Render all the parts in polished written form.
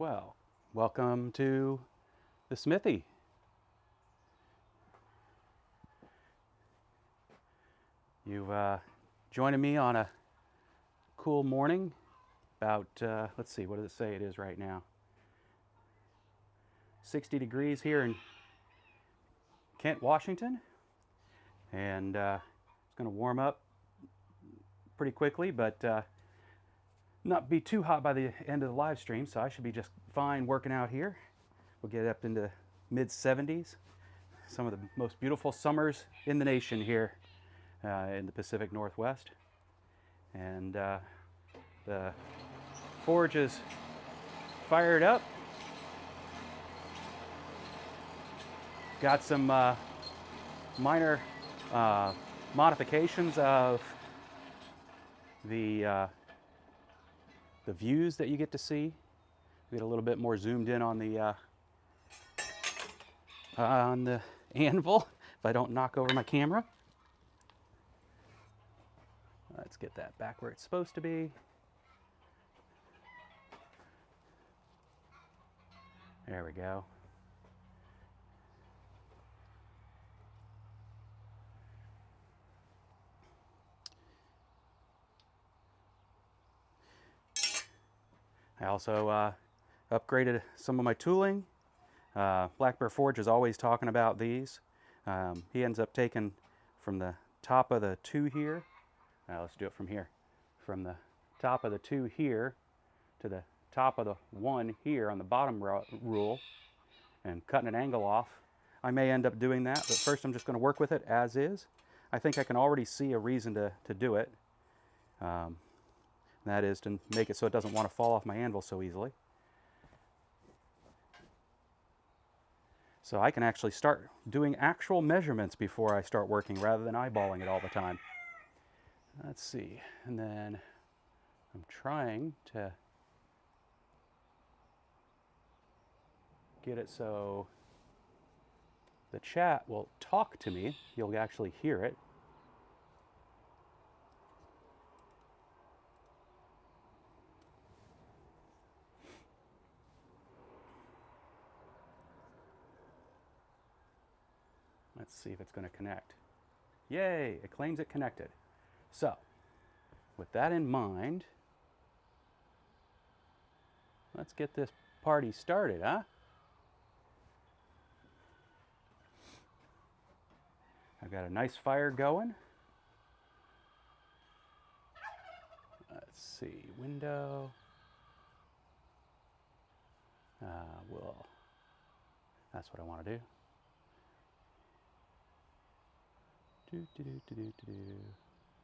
Well, welcome to the Smithy. You've joining me on a cool morning about, let's see, what does it say it is right now? 60 degrees here in Kent, Washington. And it's going to warm up pretty quickly, but not be too hot by the end of the live stream, so I should be just fine working out here. We'll get up into mid 70s. Some of the most beautiful summers in the nation here in the Pacific Northwest. And the forge is fired up. Got some minor modifications of the views that you get to see. We get a little bit more zoomed in on the anvil if I don't knock over my camera. Let's get that back where it's supposed to be. There we go. I also upgraded some of my tooling. Black Bear Forge is always talking about these. He ends up taking from the top of the two here. Let's do it from here. From the top of the two here to the top of the one here on the bottom rule and cutting an angle off. I may end up doing that, but first I'm just going to work with it as is. I think I can already see a reason to do it. That is to make it so it doesn't want to fall off my anvil so easily. So I can actually start doing actual measurements before I start working rather than eyeballing it all the time. Let's see, and then I'm trying to get it so the chat will talk to me. You'll actually hear it. Let's see if it's going to connect. Yay, it claims it connected. So, with that in mind, let's get this party started, huh? I've got a nice fire going. Let's see, window. That's what I want to do.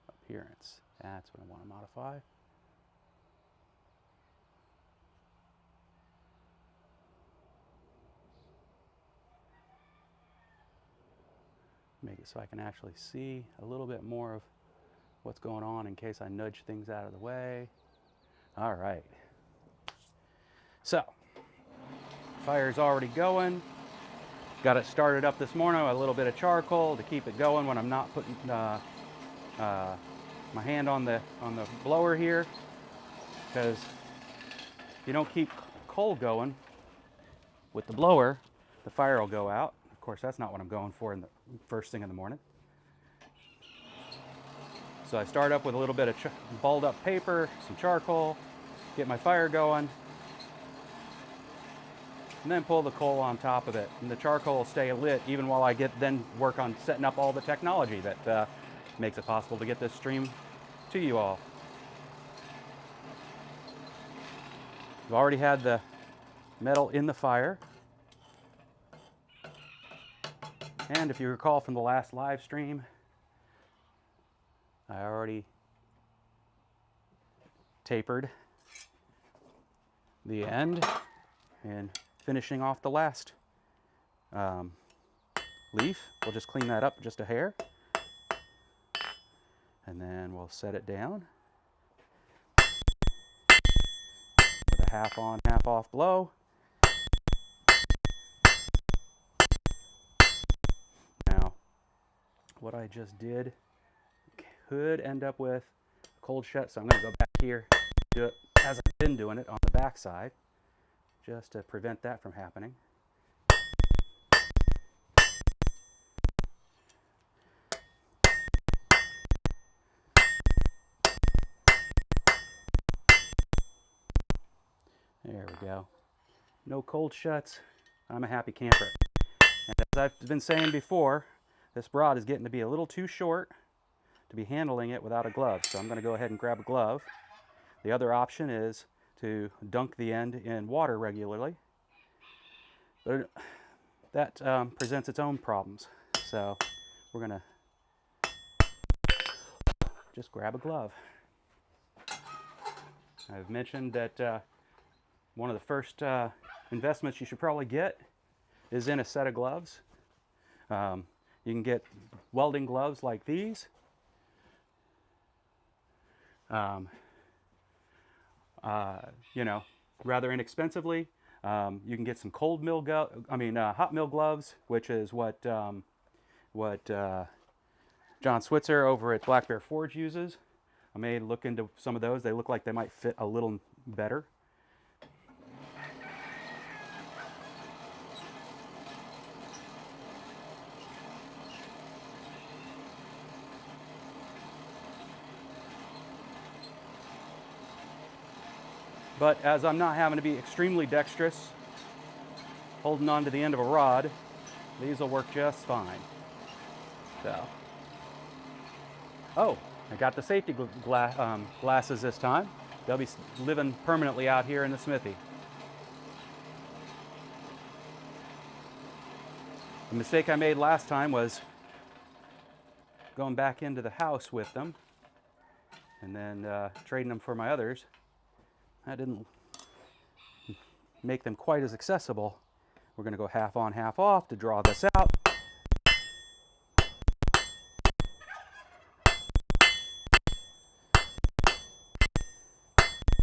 Appearance. That's what I want to modify. Make it so I can actually see a little bit more of what's going on in case I nudge things out of the way. All right. So, fire's already going. Got it started up this morning with a little bit of charcoal to keep it going when I'm not putting my hand on the blower here, because if you don't keep coal going with the blower, the fire will go out. Of course, that's not what I'm going for in the first thing in the morning. So I start up with a little bit of balled up paper, some charcoal, get my fire going, and then pull the coal on top of it. And the charcoal will stay lit even while I then work on setting up all the technology that makes it possible to get this stream to you all. I've already had the metal in the fire. And if you recall from the last live stream, I already tapered the end and finishing off the last leaf. We'll just clean that up just a hair. And then we'll set it down with a half on, half off blow. Now, what I just did could end up with a cold shut, so I'm going to go back here, do it as I've been doing it on the back side. just to prevent that from happening. There we go. No cold shuts. I'm a happy camper. And as I've been saying before, this rod is getting to be a little too short to be handling it without a glove. So I'm going to go ahead and grab a glove. The other option is to dunk the end in water regularly. But that presents its own problems. So we're going to just grab a glove. I've mentioned that one of the first investments you should probably get is in a set of gloves. You can get welding gloves like these. You know, rather inexpensively. You can get some hot mill gloves, which is what John Switzer over at Black Bear Forge uses. I may look into some of those. They look like they might fit a little better. But as I'm not having to be extremely dexterous, holding on to the end of a rod, these will work just fine. So, oh, I got the safety glasses this time. They'll be living permanently out here in the smithy. The mistake I made last time was going back into the house with them and then trading them for my others. That didn't make them quite as accessible. We're going to go half on, half off to draw this out.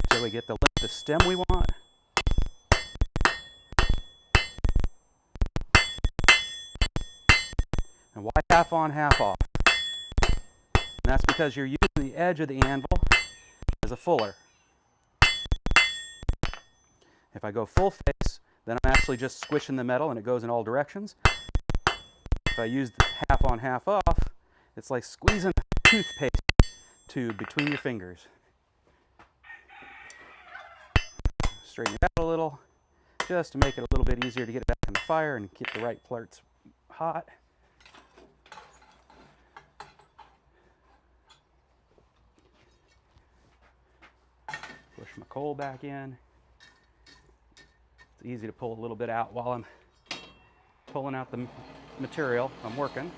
Until we get the length of stem we want. And why half on, half off? And that's because you're using the edge of the anvil as a fuller. If I go full face, then I'm actually just squishing the metal and it goes in all directions. If I use the half on, half off, it's like squeezing a toothpaste tube between your fingers. Straighten it out a little, just to make it a little bit easier to get it back in the fire and keep the right parts hot. Push my coal back in. It's easy to pull a little bit out while I'm pulling out the material I'm working.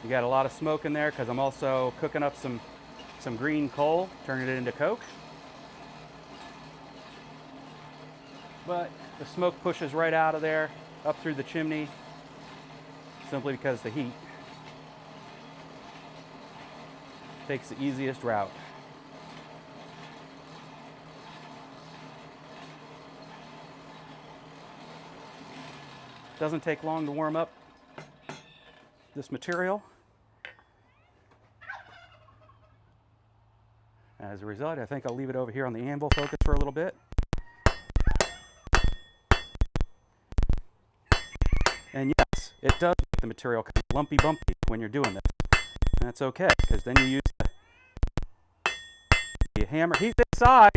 You got a lot of smoke in there because I'm also cooking up some green coal, turning it into coke. But the smoke pushes right out of there, up through the chimney, simply because the heat takes the easiest route. Doesn't take long to warm up this material. As a result, I think I'll leave it over here on the anvil focus for a little bit. And yes, it does make the material kind of lumpy bumpy when you're doing this. And that's okay, because then you use the hammer. He's inside!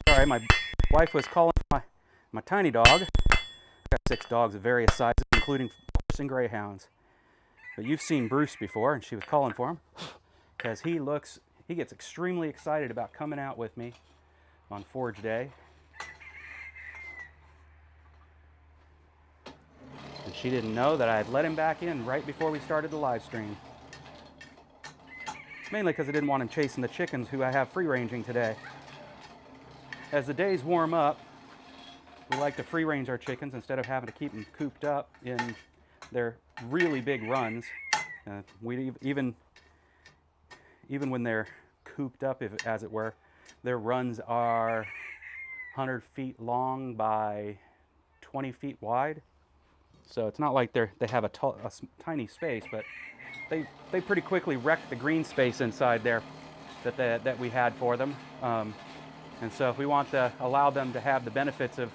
Sorry, my wife was calling my tiny dog. I've got 6 dogs of various sizes, including horse and greyhounds. But you've seen Bruce before, and she was calling for him because he gets extremely excited about coming out with me on Forge Day. And she didn't know that I had let him back in right before we started the live stream. Mainly because I didn't want him chasing the chickens who I have free ranging today. As the days warm up, we like to free range our chickens instead of having to keep them cooped up in their really big runs. Even when they're cooped up, as it were, their runs are 100 feet long by 20 feet wide. So it's not like they have a tiny space, but they pretty quickly wrecked the green space inside there that we had for them. And so if we want to allow them to have the benefits of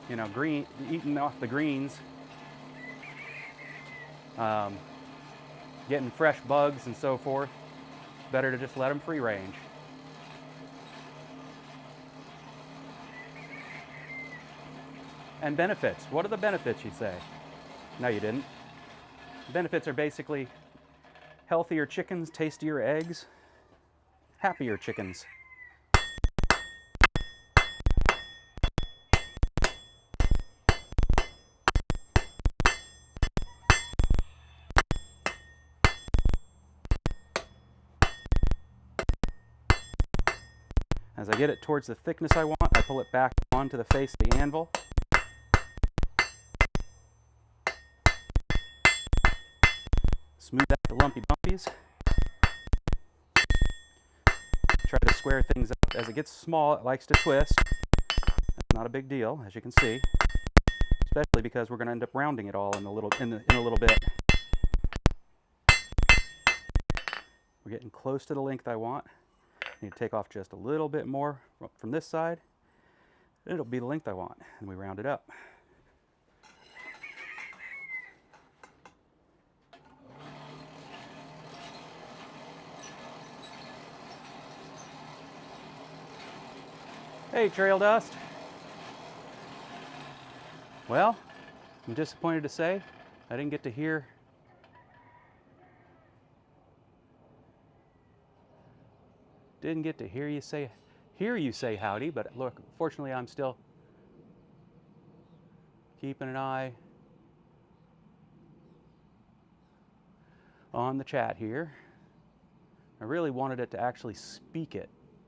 eating off the greens, getting fresh bugs and so forth, it's better to just let them free range. And benefits. What are the benefits, you say? No, you didn't. Benefits are basically healthier chickens, tastier eggs, happier chickens. As I get it towards the thickness I want, I pull it back onto the face of the anvil. Smooth out the lumpy bumpies. Try to square things up. As it gets small, it likes to twist. That's not a big deal, as you can see, especially because we're going to end up rounding it all in a little bit. We're getting close to the length I want. Need to take off just a little bit more from this side. It'll be the length I want, and we round it up. Hey, Trail Dust. Well, I'm disappointed to say I didn't get to hear you say howdy, but look, fortunately I'm still keeping an eye on the chat here. I really wanted it to actually speak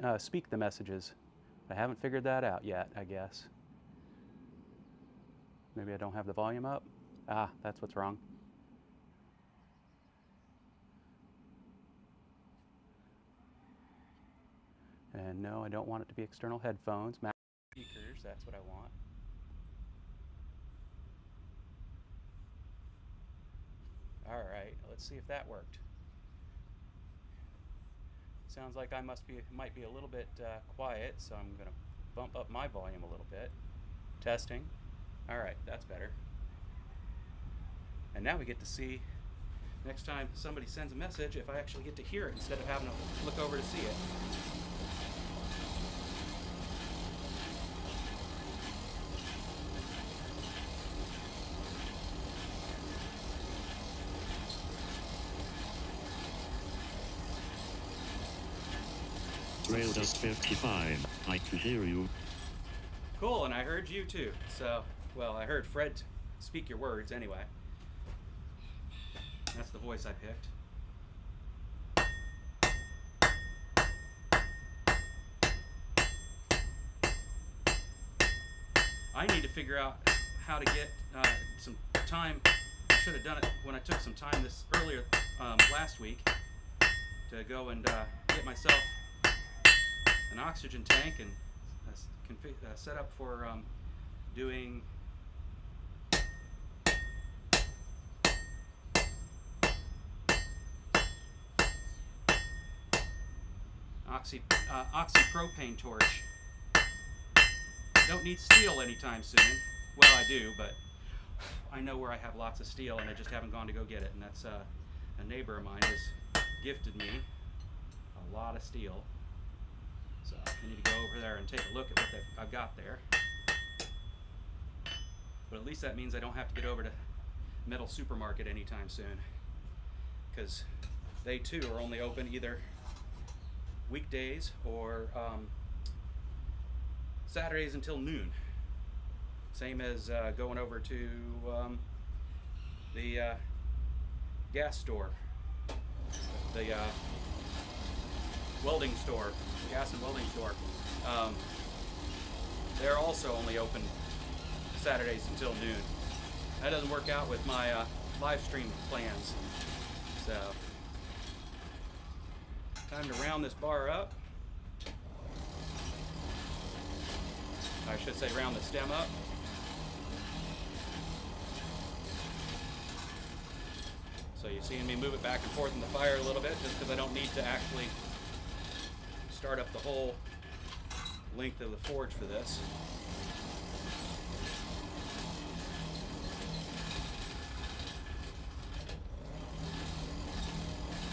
the messages. I haven't figured that out yet, I guess. Maybe I don't have the volume up. Ah, that's what's wrong. And no, I don't want it to be external headphones. Mac speakers, that's what I want. All right, let's see if that worked. Sounds like I might be a little bit quiet, so I'm going to bump up my volume a little bit. Testing. All right, that's better. And now we get to see, next time somebody sends a message, if I actually get to hear it instead of having to look over to see it. Trail Dust 55, I can hear you. Cool, and I heard you too. So, well, I heard Fred speak your words anyway. That's the voice I picked. I need to figure out how to get some time. I should have done it when I took some time earlier last week to go and get myself an oxygen tank and set up for doing oxypropane torch. Don't need steel anytime soon. Well, I do, but I know where I have lots of steel and I just haven't gone to go get it. And that's a neighbor of mine has gifted me a lot of steel. So I need to go over there and take a look at what I've got there. But at least that means I don't have to get over to Metal Supermarket anytime soon, because they too are only open either weekdays or Saturdays until noon. Same as going over to the gas store, the welding store, gas and welding store. They're also only open Saturdays until noon. That doesn't work out with my live stream plans. So, time to round this bar up. I should say round the stem up. So you're seeing me move it back and forth in the fire a little bit just because I don't need to actually start up the whole length of the forge for this.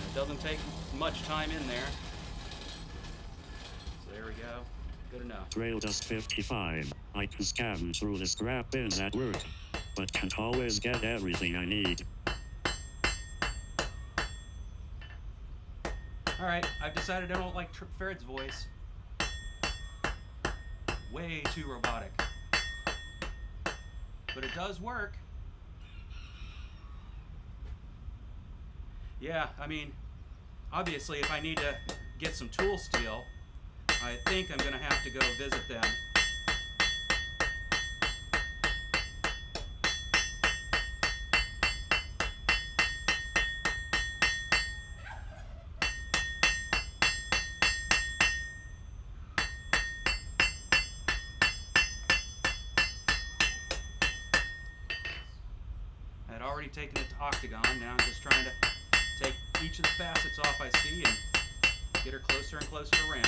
It doesn't take much time in there. So there we go. Good enough. Trail dust 55. I can scan through the scrap bins at work, but can't always get everything I need. Alright, I've decided I don't like Trip Ferret's voice. Way too robotic. But it does work. Yeah, I mean, obviously if I need to get some tool steel, I think I'm going to have to go visit them. I'd already taken it to octagon, now I'm just trying to take each of the facets off I see and get her closer and closer to round.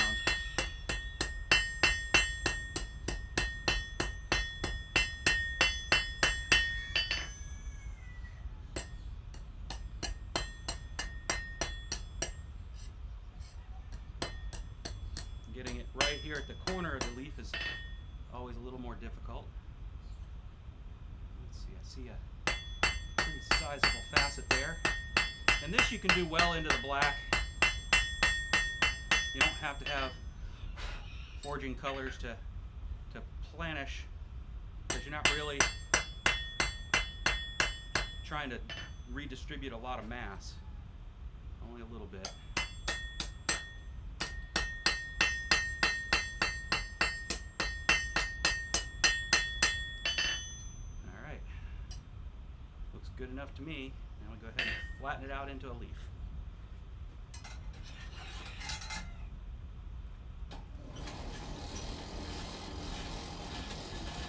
Getting it right here at the corner of the leaf is always a little more difficult. Let's see, I see a pretty sizable facet there. And this you can do well into the black. You don't have to have forging colors to planish, because you're not really trying to redistribute a lot of mass. Only a little bit. Alright. Looks good enough to me. Now we'll go ahead and flatten it out into a leaf.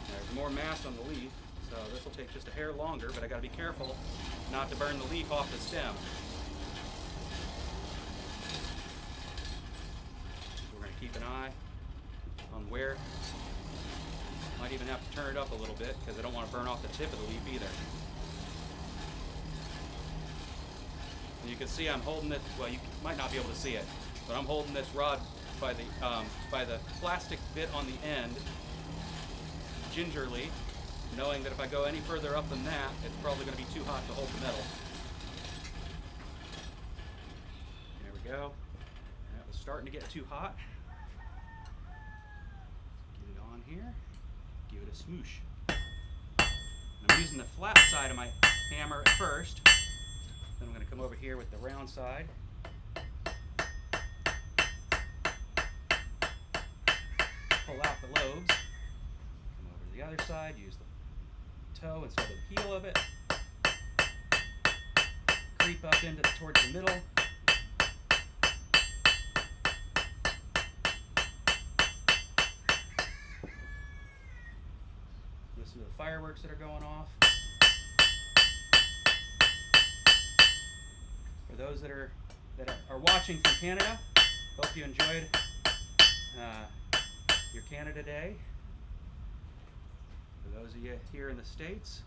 There's more mass on the leaf, so this will take just a hair longer, but I gotta be careful not to burn the leaf off the stem. We're gonna keep an eye on where. Might even have to turn it up a little bit because I don't want to burn off the tip of the leaf either. And you can see I'm holding it, well, you might not be able to see it, but I'm holding this rod by the plastic bit on the end gingerly, knowing that if I go any further up than that, it's probably going to be too hot to hold the metal. There we go. That was starting to get too hot. Get it on here. Give it a smoosh. I'm using the flat side of my hammer at first. Then I'm going to come over here with the round side. Pull out the lobes. Come over to the other side, use the toe instead of the heel of it. Creep up into towards the middle. Listen to the fireworks that are going off. For those that are watching from Canada, hope you enjoyed your Canada Day. For those of you here in the States,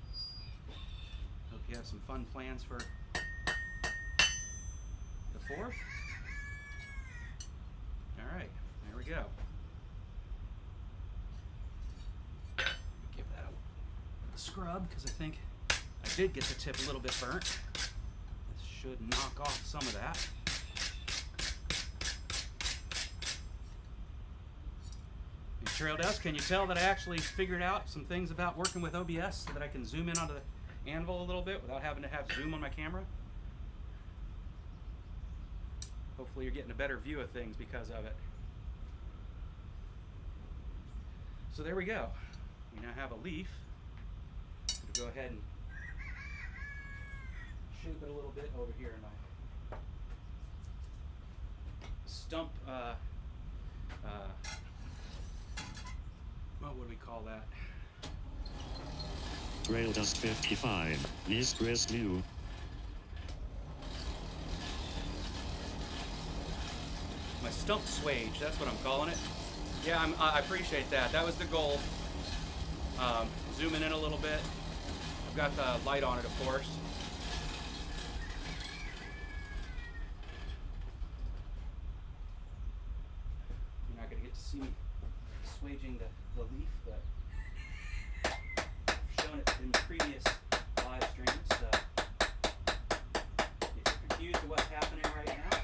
hope you have some fun plans for the 4th. All right, there we go. Give that a scrub because I think I did get the tip a little bit burnt. This should knock off some of that. Trail Dust, can you tell that I actually figured out some things about working with OBS so that I can zoom in onto the anvil a little bit without having to have zoom on my camera? Hopefully you're getting a better view of things because of it. So there we go. We now have a leaf. We'll go ahead and shape it a little bit over here in my stump, what would we call that? Trail Dust 55. Miss Chris New. stump swage, that's what I'm calling it. Yeah, I appreciate that. That was the goal. Zooming in a little bit. I've got the light on it, of course. You're not going to get to see me swaging the leaf, but I've shown it in previous live streams. If you're confused with what's happening right now,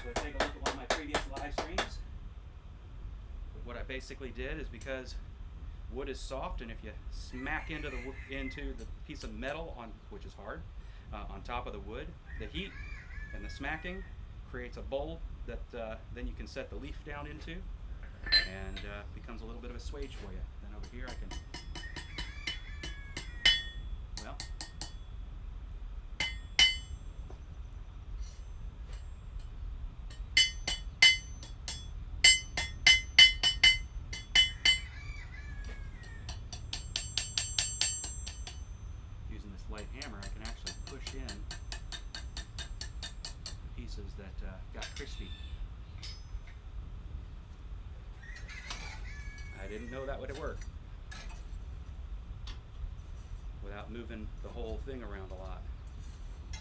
go take a look at one of my previous live streams. But what I basically did is, because wood is soft, and if you smack into the piece of metal, which is hard, on top of the wood, the heat and the smacking creates a bowl that then you can set the leaf down into, and becomes a little bit of a swage for you. Then over here I can, well, using this light hammer, I can actually push in pieces that got crispy. I didn't know that would work without moving the whole thing around a lot.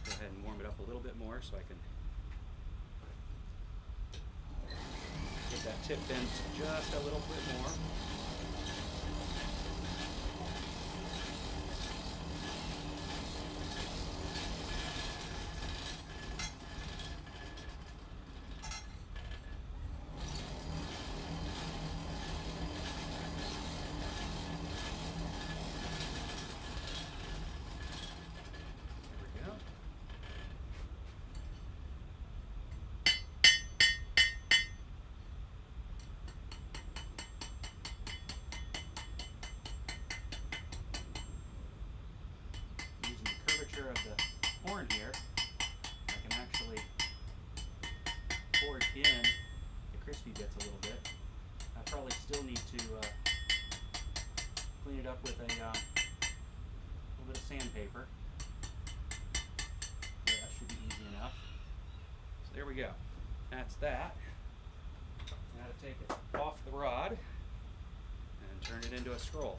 Go ahead and warm it up a little bit more so I can get that tip bent just a little bit more. Of the horn here, I can actually pour it in the crispy bits a little bit. I probably still need to clean it up with a little bit of sandpaper. But that should be easy enough. So there we go. That's that. Now to take it off the rod and turn it into a scroll.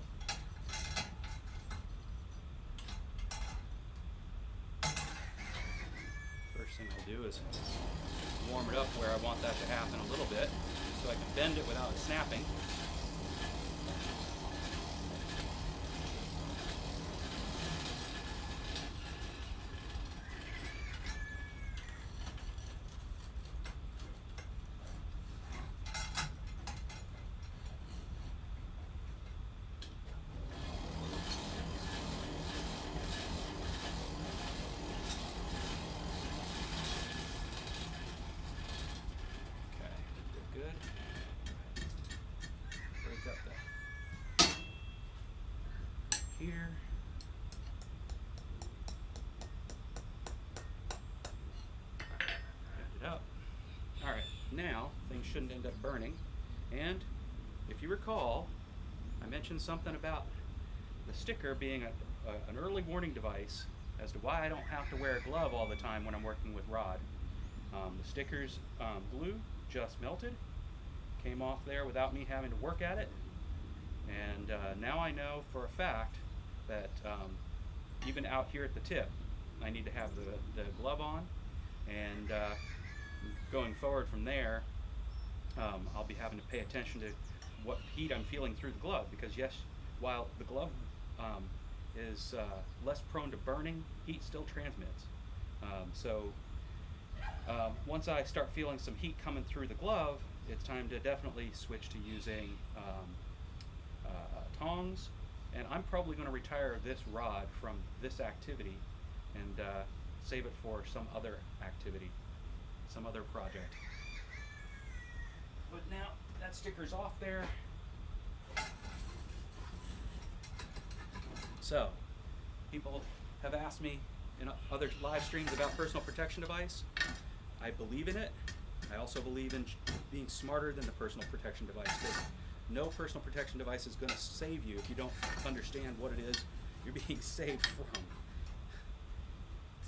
First thing I'll do is warm it up where I want that to happen a little bit, so I can bend it without it snapping. Here. Bend it up. Alright, now things shouldn't end up burning. And if you recall, I mentioned something about the sticker being an early warning device as to why I don't have to wear a glove all the time when I'm working with rod. The sticker's glue just melted, came off there without me having to work at it. And now I know for a fact that even out here at the tip, I need to have the glove on, and going forward from there, I'll be having to pay attention to what heat I'm feeling through the glove, because yes, while the glove is less prone to burning, heat still transmits. Once I start feeling some heat coming through the glove, it's time to definitely switch to using tongs, and I'm probably going to retire this rod from this activity and save it for some other activity, some other project. But now that sticker's off there. So, people have asked me in other live streams about personal protection device. I believe in it. I also believe in being smarter than the personal protection device. No personal protection device is going to save you if you don't understand what it is you're being saved from.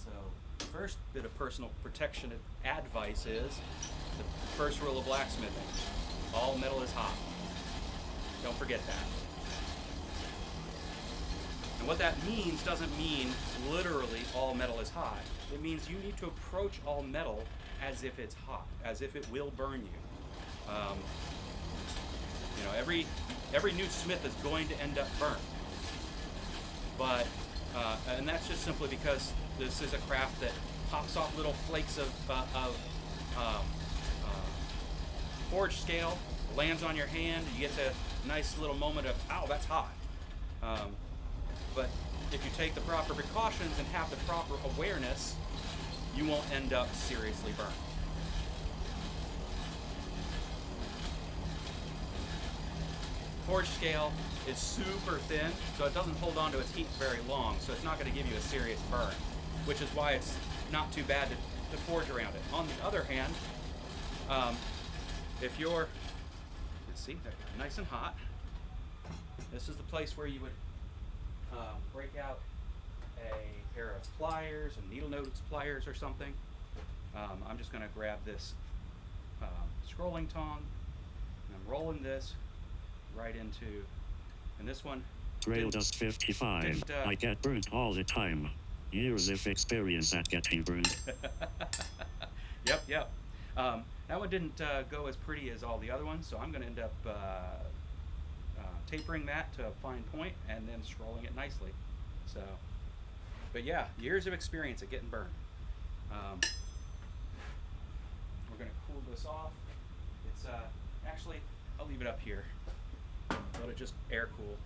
So first bit of personal protection advice is the first rule of blacksmithing: all metal is hot. Don't forget that. And what that means doesn't mean literally all metal is hot. It means you need to approach all metal as if it's hot, as if it will burn you. You know, every new smith is going to end up burnt. But and that's just simply because this is a craft that pops off little flakes of forge scale, lands on your hand. You get the nice little moment of, ow, that's hot. But if you take the proper precautions and have the proper awareness, you won't end up seriously burned. Forge scale is super thin, so it doesn't hold on to its heat very long, so it's not going to give you a serious burn, which is why it's not too bad to forge around it. On the other hand, if you're, let's see, they're nice and hot. This is the place where you would break out a pair of pliers, a needle nose pliers or something. I'm just going to grab this scrolling tong, and I'm rolling this right into, and this one. Trail Dust 55. I get burnt all the time. Years of experience at getting burnt. Yep. That one didn't go as pretty as all the other ones, so I'm going to end up tapering that to a fine point and then scrolling it nicely. So, but yeah, years of experience at getting burned. We're going to cool this off. It's actually, I'll leave it up here. Let it just air cool.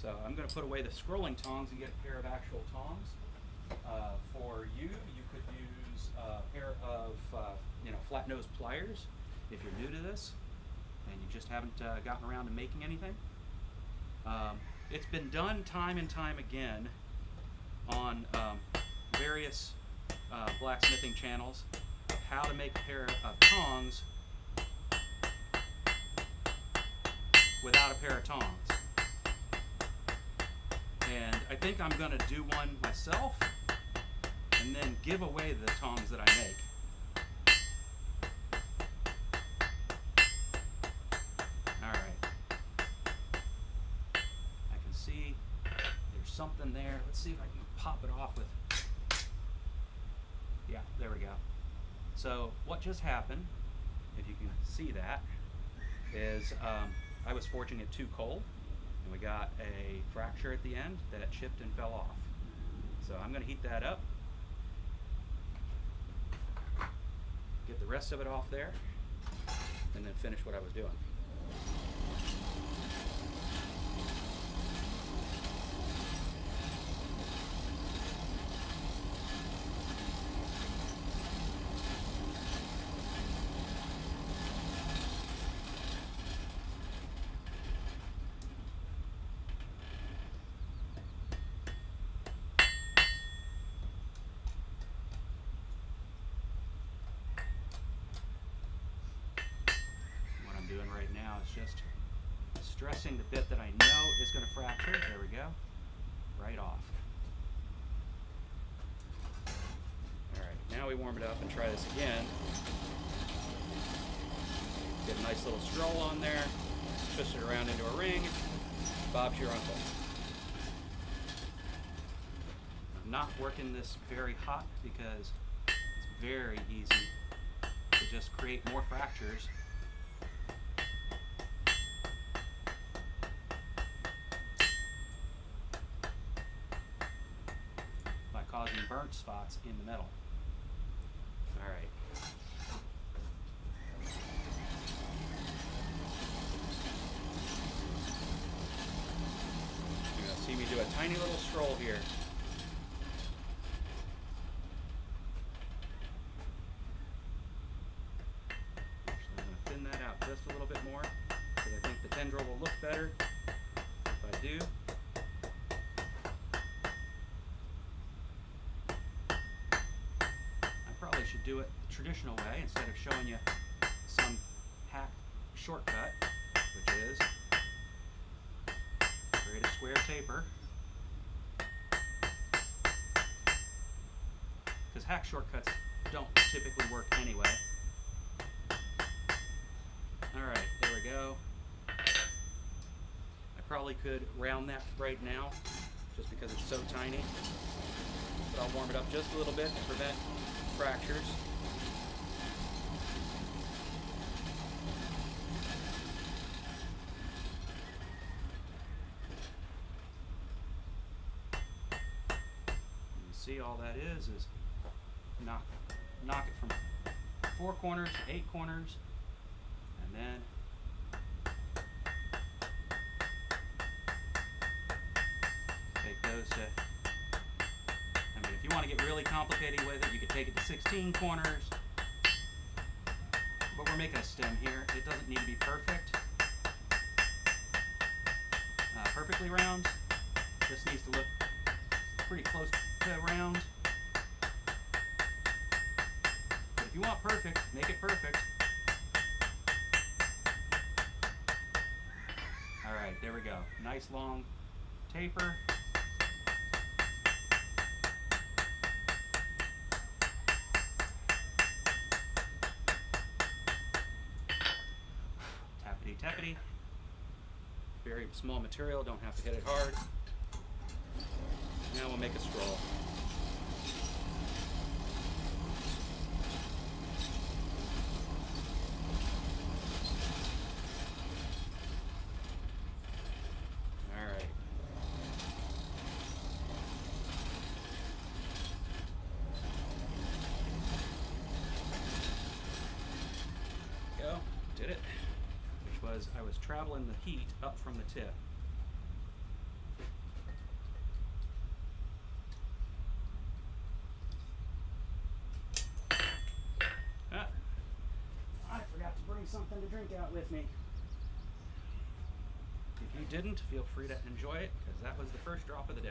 So I'm going to put away the scrolling tongs and get a pair of actual tongs. For you could use a pair of flat nose pliers if you're new to this and you just haven't gotten around to making anything. It's been done time and time again on various blacksmithing channels of how to make a pair of tongs without a pair of tongs. And I think I'm going to do one myself and then give away the tongs that I make. Alright. I can see there's something there. Let's see if I can pop it off with... Yeah, there we go. So what just happened, if you can see that, is I was forging it too cold, and we got a fracture at the end that chipped and fell off. So I'm going to heat that up, get the rest of it off there, and then finish what I was doing. Right now is just stressing the bit that I know is going to fracture. There we go. Right off. Alright, now we warm it up and try this again. Get a nice little stroll on there, twist it around into a ring. Bob's your uncle. I'm not working this very hot because it's very easy to just create more fractures causing burnt spots in the metal. Alright. You're going to see me do a tiny little stroll here. Actually, I'm going to thin that out just a little bit more because I think the tendril will look better if I do. Should do it the traditional way instead of showing you some hack shortcut, which is create a square taper, because hack shortcuts don't typically work anyway. Alright, there we go. I probably could round that right now, just because it's so tiny. But I'll warm it up just a little bit to prevent fractures. See, all that is knock it from 4 corners to 8 corners, and then take those to, I mean, if you want to get really complicated with it, you could take it to 16 corners, but we're making a stem here. It doesn't need to be perfectly round. This needs to look pretty close to round. But if you want perfect, make it perfect. Alright, there we go. Nice long taper. Tappity tappity. Very small material, don't have to hit it hard. Now we'll make a scroll. Alright. Go. Did it. Which was, I was traveling the heat up from the tip. Something to drink out with me. If you didn't, feel free to enjoy it, because that was the first drop of the day.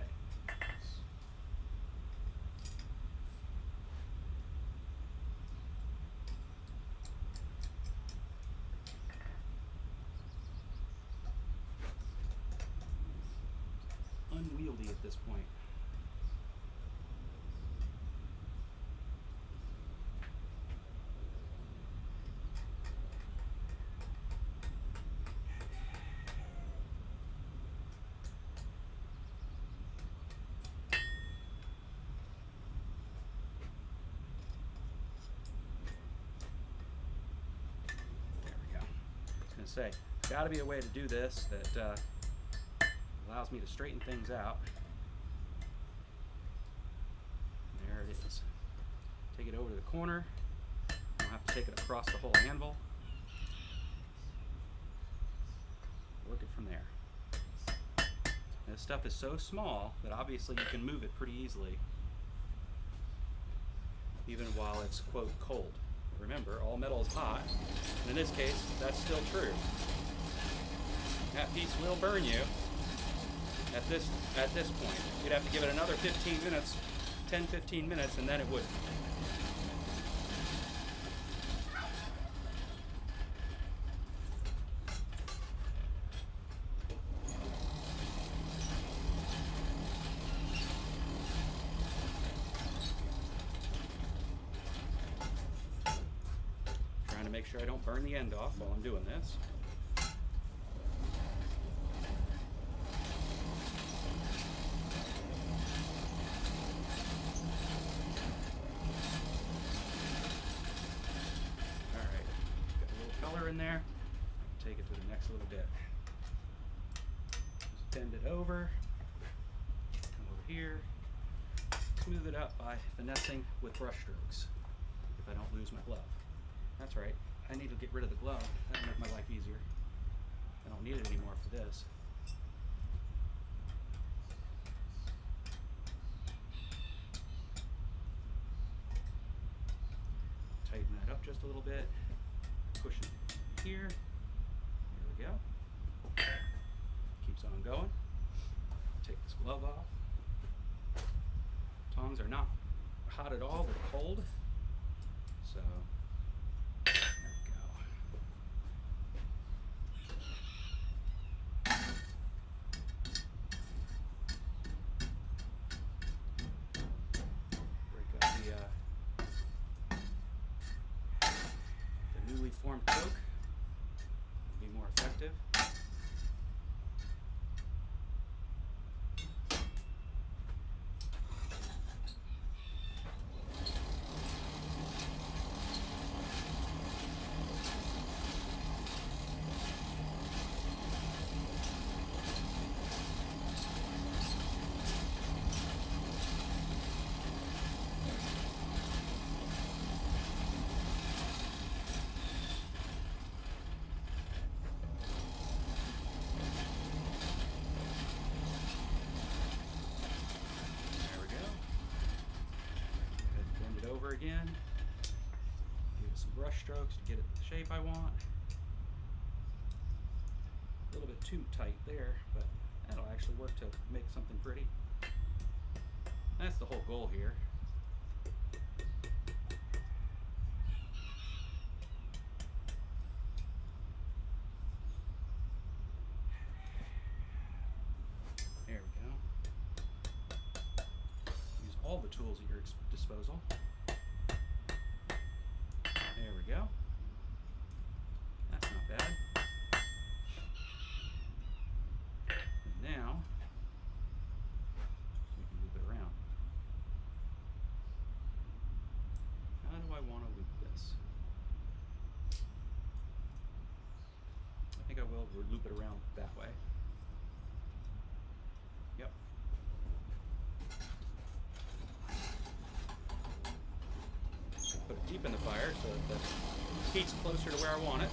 Unwieldy at this point. Say, got to be a way to do this that allows me to straighten things out. There it is. Take it over to the corner. I don't have to take it across the whole anvil. Work it from there. And this stuff is so small that obviously you can move it pretty easily, even while it's, quote, cold. Remember, all metal is hot, and in this case, that's still true. That piece will burn you at this point. You'd have to give it another 15 minutes, 10-15 minutes, and then it would. Make sure I don't burn the end off while I'm doing this. Alright, got a little color in there. Take it to the next little bit. Just bend it over, come over here, smooth it up by finessing with brush strokes if I don't lose my glove. That's right, I need to get rid of the glove. That'll make my life easier. I don't need it anymore for this. Tighten that up just a little bit. Push it here. There we go. Keeps on going. Take this glove off. Tongs are not hot at all, they're cold. So newly formed coke will be more effective. Again, give it some brush strokes to get it the shape I want. A little bit too tight there, but that'll actually work to make something pretty. That's the whole goal here. There we go. Use all the tools at your disposal. There we go. That's not bad. And now, we can loop it around. How do I want to loop this? I think I will loop it around that way. Yep. Put it deep in the fire so that the heat's closer to where I want it.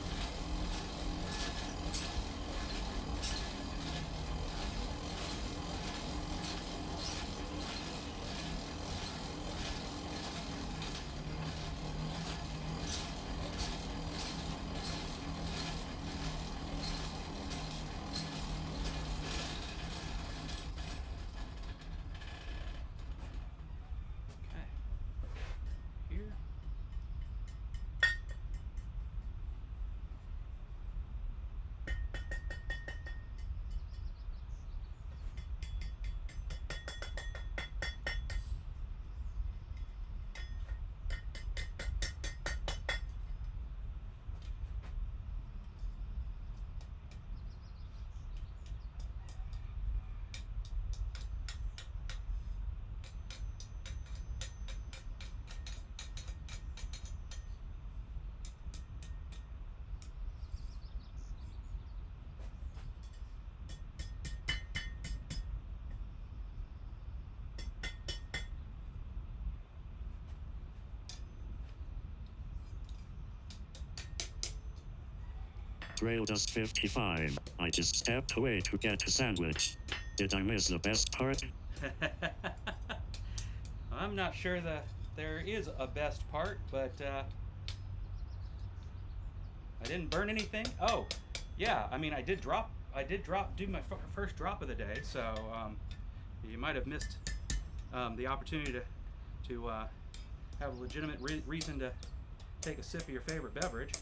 Trail Dust 55. I just stepped away to get a sandwich. Did I miss the best part? I'm not sure that there is a best part, but I didn't burn anything. Oh, yeah. I mean, I did do my first drop of the day, so you might have missed the opportunity to have a legitimate reason to take a sip of your favorite beverage.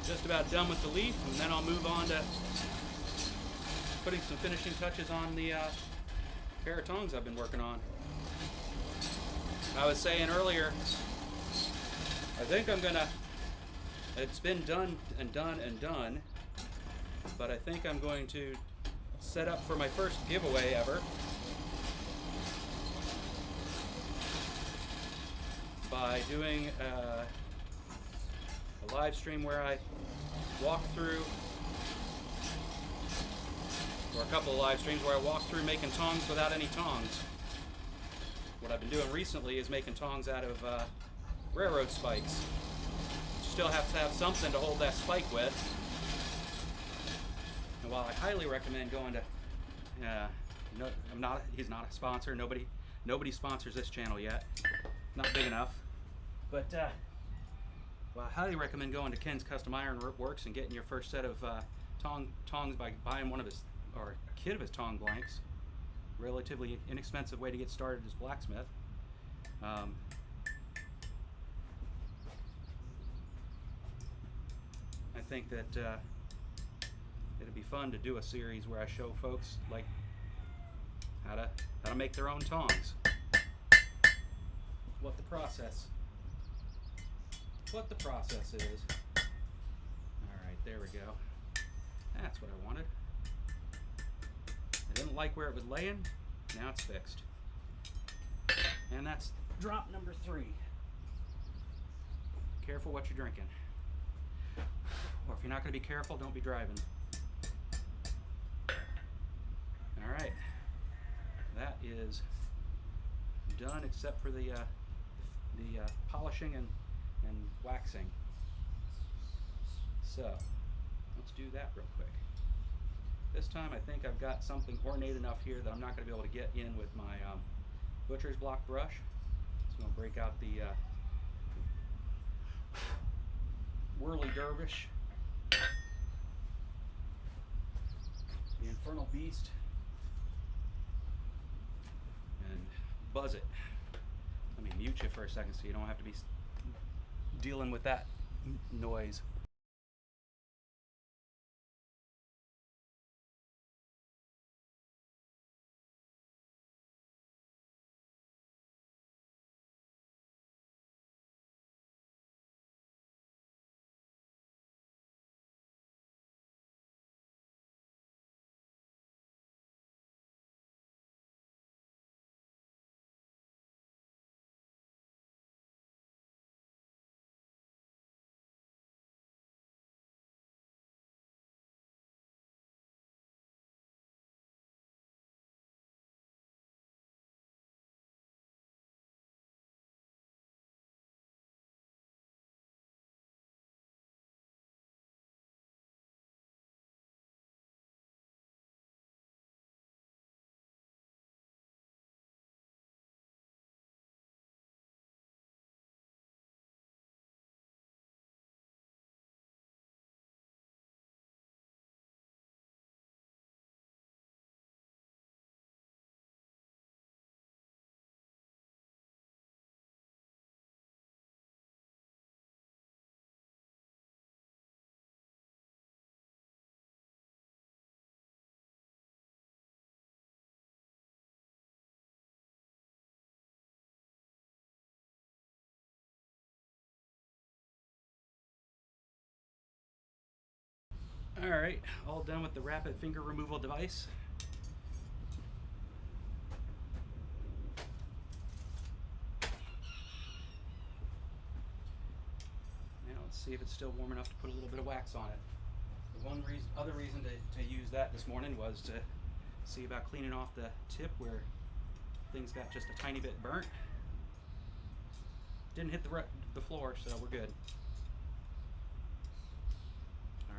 Just about done with the leaf, and then I'll move on to putting some finishing touches on the pair of tongs I've been working on. I was saying earlier, I think I'm gonna, it's been done and done and done, but I think I'm going to set up for my first giveaway ever by doing a live stream where I walk through, or a couple of live streams where I walk through making tongs without any tongs. What I've been doing recently is making tongs out of railroad spikes. You still have to have something to hold that spike with. And while I highly recommend going to, he's not a sponsor. Nobody sponsors this channel yet. Not big enough. But well, I highly recommend going to Ken's Custom Iron Works and getting your first set of tongs by buying one of his, or a kit of his tong blanks. Relatively inexpensive way to get started as blacksmith. I think that it'd be fun to do a series where I show folks like how to make their own tongs. what the process is. All right, there we go. That's what I wanted. I didn't like where it was laying. Now it's fixed. And that's drop number 3. Careful what you're drinking. Or if you're not going to be careful, don't be driving. All right. That is done except for the polishing and waxing. So let's do that real quick. This time I think I've got something ornate enough here that I'm not going to be able to get in with my butcher's block brush. So I'm going to break out the Whirly Dervish, the Infernal Beast, and buzz it. Let me mute you for a second so you don't have to be dealing with that noise. Alright, all done with the rapid finger removal device. Now let's see if it's still warm enough to put a little bit of wax on it. The other reason to use that this morning was to see about cleaning off the tip where things got just a tiny bit burnt. Didn't hit the floor, so we're good.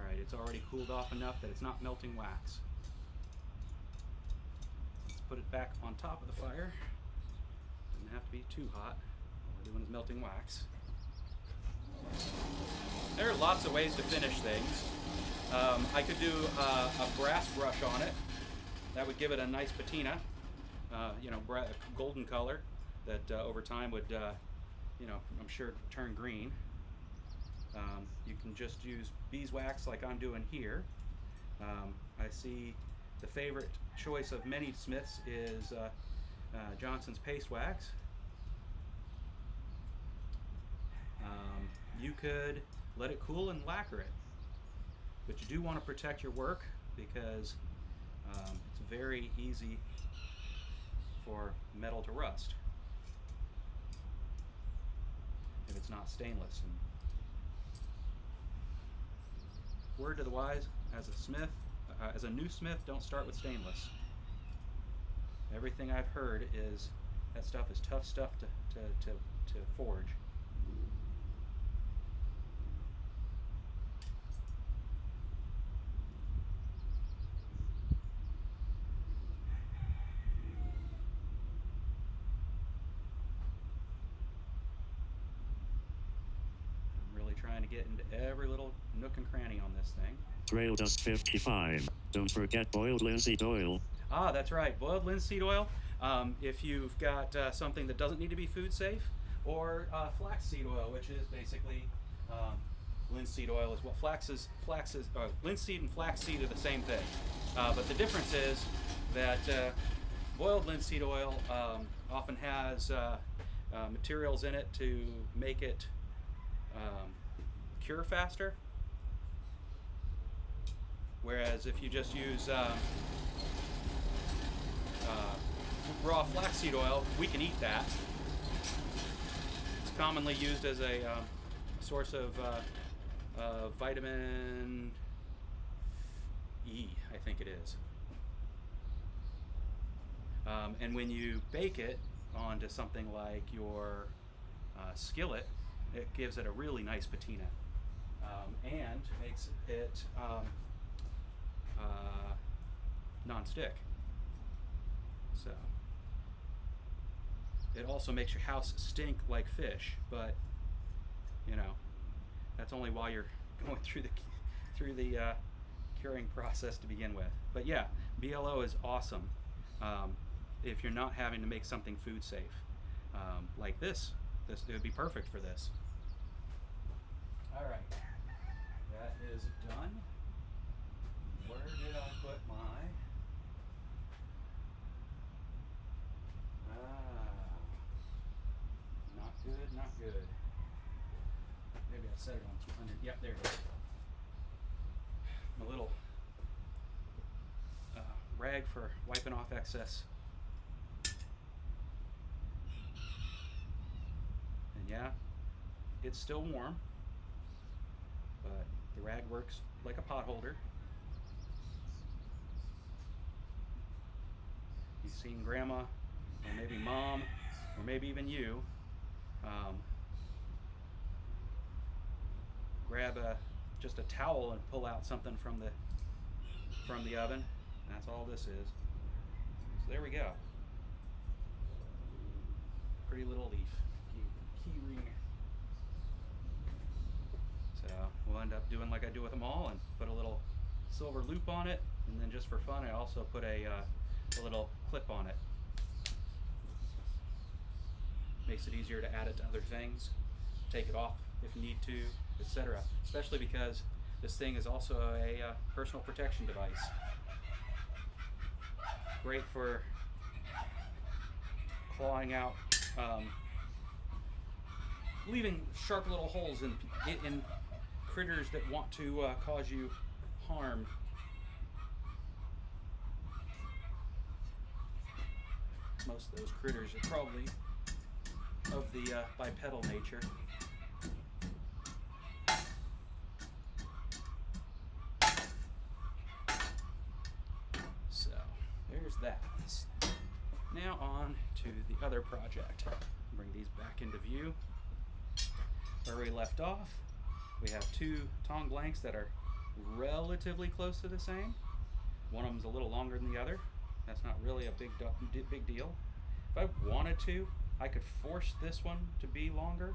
Alright, it's already cooled off enough that it's not melting wax. Let's put it back on top of the fire. Doesn't have to be too hot. All we're doing is melting wax. There are lots of ways to finish things. I could do a brass brush on it. That would give it a nice patina, golden color that over time would, I'm sure turn green. You can just use beeswax like I'm doing here. I see the favorite choice of many smiths is Johnson's paste wax. You could let it cool and lacquer it, but you do want to protect your work because it's very easy for metal to rust if it's not stainless. And word to the wise, as a smith, as a new smith, don't start with stainless. Everything I've heard is that stuff is tough stuff to forge. I'm really trying to get into every little nook and cranny on this thing. Trail Dust 55. Don't forget boiled linseed oil. Ah, that's right, boiled linseed oil. If you've got something that doesn't need to be food safe, or flaxseed oil, which is basically linseed oil is what linseed and flaxseed are the same thing. But the difference is that boiled linseed oil often has materials in it to make it cure faster. Whereas if you just use raw flaxseed oil, we can eat that. It's commonly used as a source of vitamin E, I think it is. And when you bake it onto something like your skillet, it gives it a really nice patina and makes it non-stick. So it also makes your house stink like fish, but you know that's only while you're going through the curing process to begin with. But yeah, BLO is awesome if you're not having to make something food safe like this. It would be perfect for this. All right, that is done. Where did I put my? Not good, not good. Maybe I set it on 200. Yep, there it is. My little rag for wiping off excess. And yeah, it's still warm, but the rag works like a pot holder. You've seen grandma, or maybe mom, or maybe even you, grab just a towel and pull out something from the oven. That's all this is. So there we go. Pretty little leaf. Key ring. So we'll end up doing like I do with them all and put a little silver loop on it, and then just for fun I also put a little clip on it. Makes it easier to add it to other things, take it off if you need to, etc. Especially because this thing is also a personal protection device. Great for clawing out, leaving sharp little holes in critters that want to cause you harm. Most of those critters are probably of the bipedal nature. So there's that. Now on to the other project. Bring these back into view. Where we left off, we have two tong blanks that are relatively close to the same. One of them's a little longer than the other. That's not really a big deal. If I wanted to, I could force this one to be longer,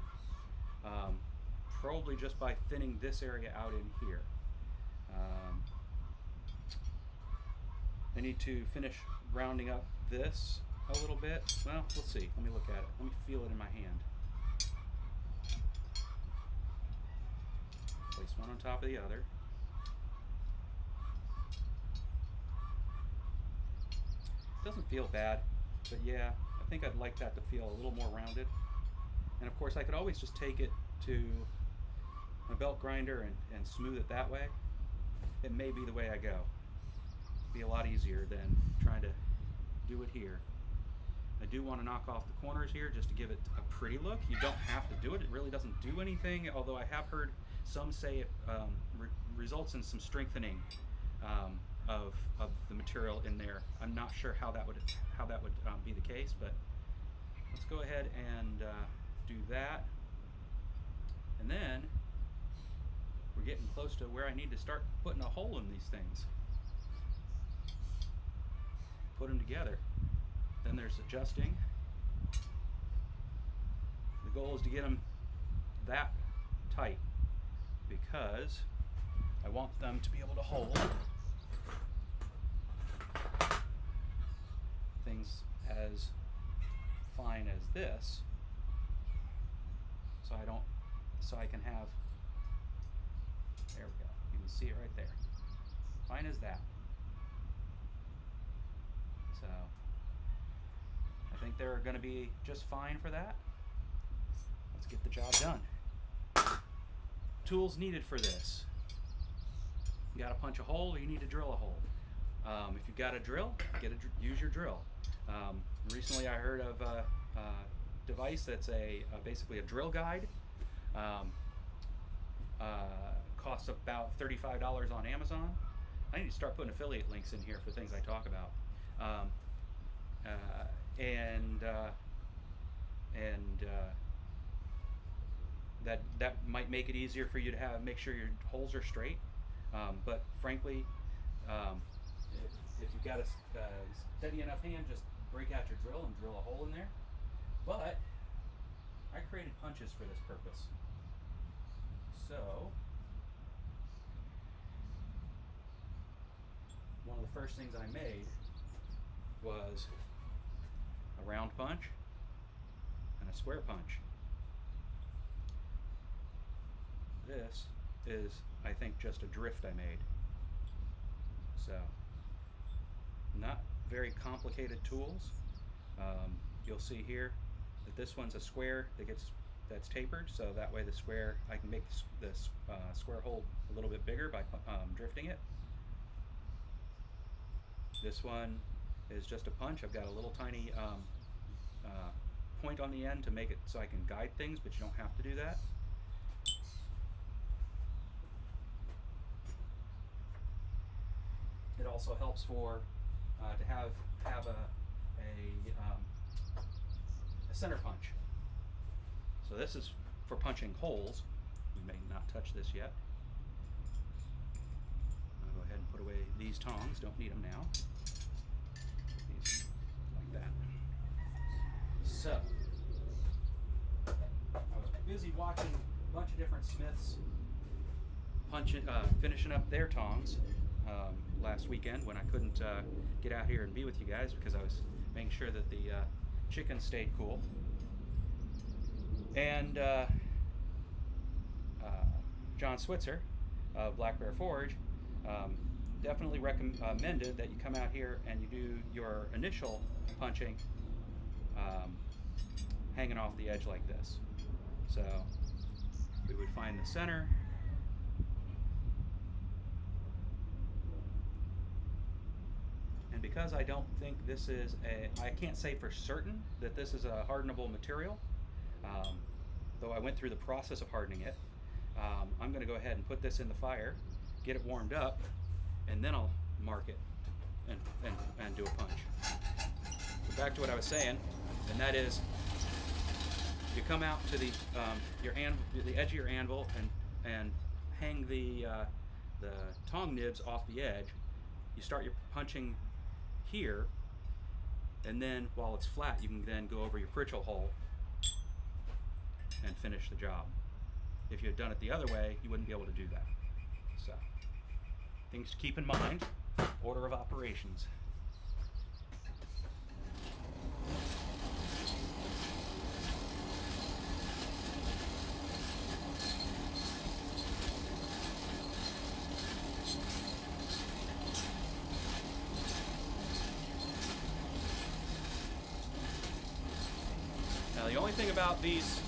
probably just by thinning this area out in here. I need to finish rounding up this a little bit. Well, let's see. Let me look at it. Let me feel it in my hand. Place one on top of the other. Doesn't feel bad, but yeah, I think I'd like that to feel a little more rounded. And of course I could always just take it to my belt grinder and smooth it that way. It may be the way I go. Be a lot easier than trying to do it here. I do want to knock off the corners here just to give it a pretty look. You don't have to do it. It really doesn't do anything, although I have heard some say it results in some strengthening of the material in there. I'm not sure how that would be the case, but let's go ahead and do that. And then we're getting close to where I need to start putting a hole in these things. Put them together. Then there's adjusting. The goal is to get them that tight because I want them to be able to hold things as fine as this, so I can have, there we go, you can see it right there, fine as that. So I think they're going to be just fine for that. let's get the job done. Tools needed for this. You got to punch a hole, or you need to drill a hole. If you've got a drill, use your drill. Recently, I heard of a device that's basically a drill guide. Costs about $35 on Amazon. I need to start putting affiliate links in here for things I talk about. That might make it easier for you to make sure your holes are straight. But frankly, if you've got a steady enough hand, just break out your drill and drill a hole in there. But I created punches for this purpose. So one of the first things I made was a round punch and a square punch. This is, I think, just a drift I made. So, not very complicated tools. You'll see here that this one's a square that's tapered, so that way I can make this square hole a little bit bigger by drifting it. This one is just a punch. I've got a little tiny point on the end to make it so I can guide things, but you don't have to do that. It also helps for to have a center punch. So this is for punching holes. We may not touch this yet. I'll go ahead and put away these tongs. Don't need them now. Put these like that. So I was busy watching a bunch of different smiths finishing up their tongs last weekend when I couldn't get out here and be with you guys because I was making sure that the chickens stayed cool. And John Switzer of Black Bear Forge definitely recommended that you come out here and you do your initial punching hanging off the edge like this. So we would find the center. And because I don't think this is I can't say for certain that this is a hardenable material, though I went through the process of hardening it, I'm going to go ahead and put this in the fire, get it warmed up, and then I'll mark it and do a punch. So back to what I was saying, and that is, you come out to the edge of your anvil and hang the tong nibs off the edge. You start your punching here, and then while it's flat, you can then go over your Pritchell hole and finish the job. If you had done it the other way, you wouldn't be able to do that. So, things to keep in mind, order of operations. Now, the only thing about these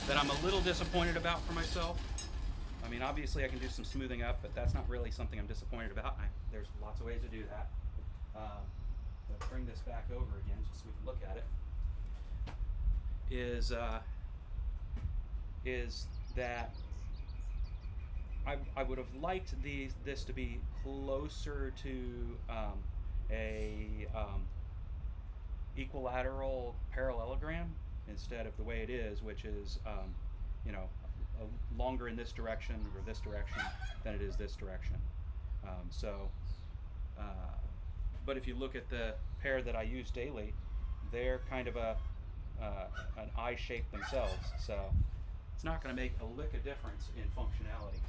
that I'm a little disappointed about for myself, I mean, obviously I can do some smoothing up, but that's not really something I'm disappointed about. There's lots of ways to do that. But bring this back over again just so we can look at it. Is that I would have liked this to be closer to a equilateral parallelogram instead of the way it is, which is longer in this direction or this direction than it is this direction. But if you look at the pair that I use daily, they're kind of an I shape themselves, so it's not going to make a lick of difference in functionality.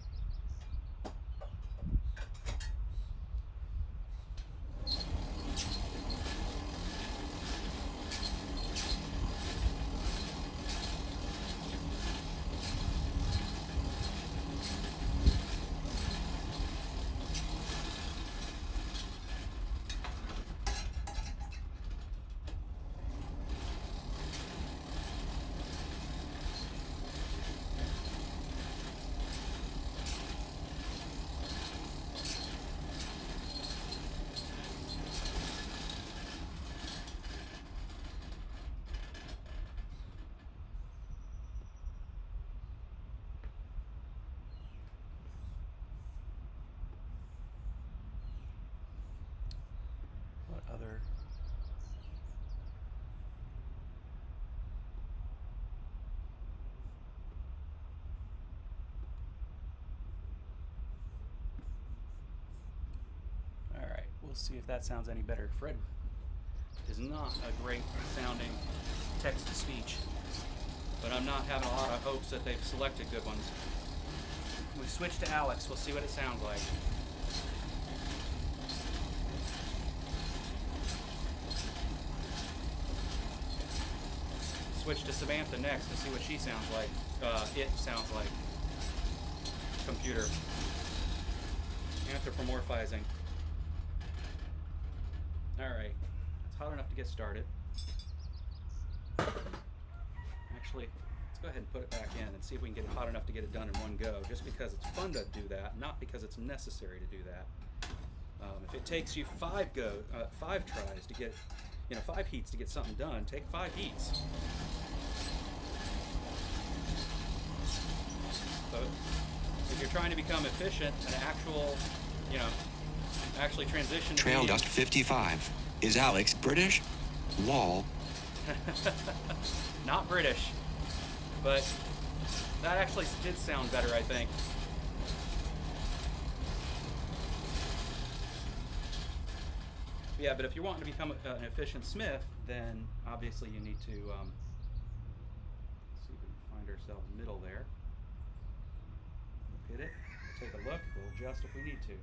see if that sounds any better. Fred is not a great sounding text-to-speech, but I'm not having a lot of hopes that they've selected good ones. We switch to Alex, we'll see what it sounds like. Switch to Samantha next to see what she sounds like. It sounds like. Computer. Anthropomorphizing. Alright. It's hot enough to get started. Actually, let's go ahead and put it back in and see if we can get it hot enough to get it done in one go. Just because it's fun to do that, not because it's necessary to do that. If it takes you 5 tries to get, 5 heats to get something done, take 5 heats. So if you're trying to become efficient and actually transition to Trail Dust 55. Is Alex British? Wall. Not British, but that actually did sound better, I think. Yeah, but if you're wanting to become an efficient smith, then obviously you need to see if we can find ourselves middle there. Hit it, we'll take a look, we'll adjust if we need to.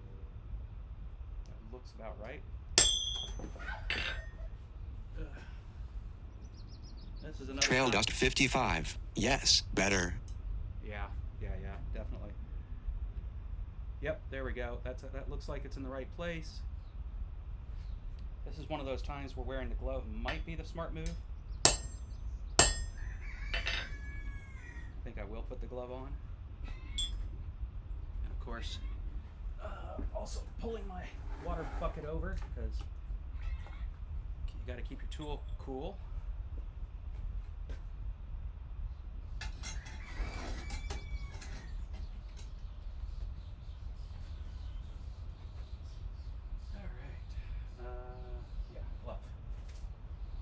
That looks about right. This is another Trail Dust 55. Yes, better. Yeah, definitely. Yep, there we go. That looks like it's in the right place. This is one of those times where wearing the glove might be the smart move. I think I will put the glove on. And of course, also pulling my water bucket over because you got to keep your tool cool.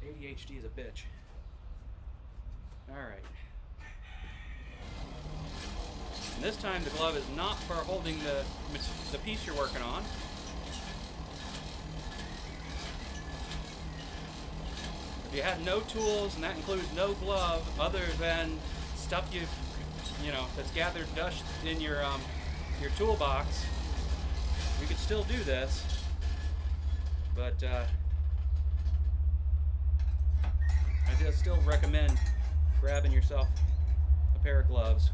ADHD is a bitch. Alright. And this time the glove is not for holding the piece you're working on. If you have no tools, and that includes no glove other than stuff that's gathered dust in your toolbox, you could still do this. But I still recommend grabbing yourself a pair of gloves.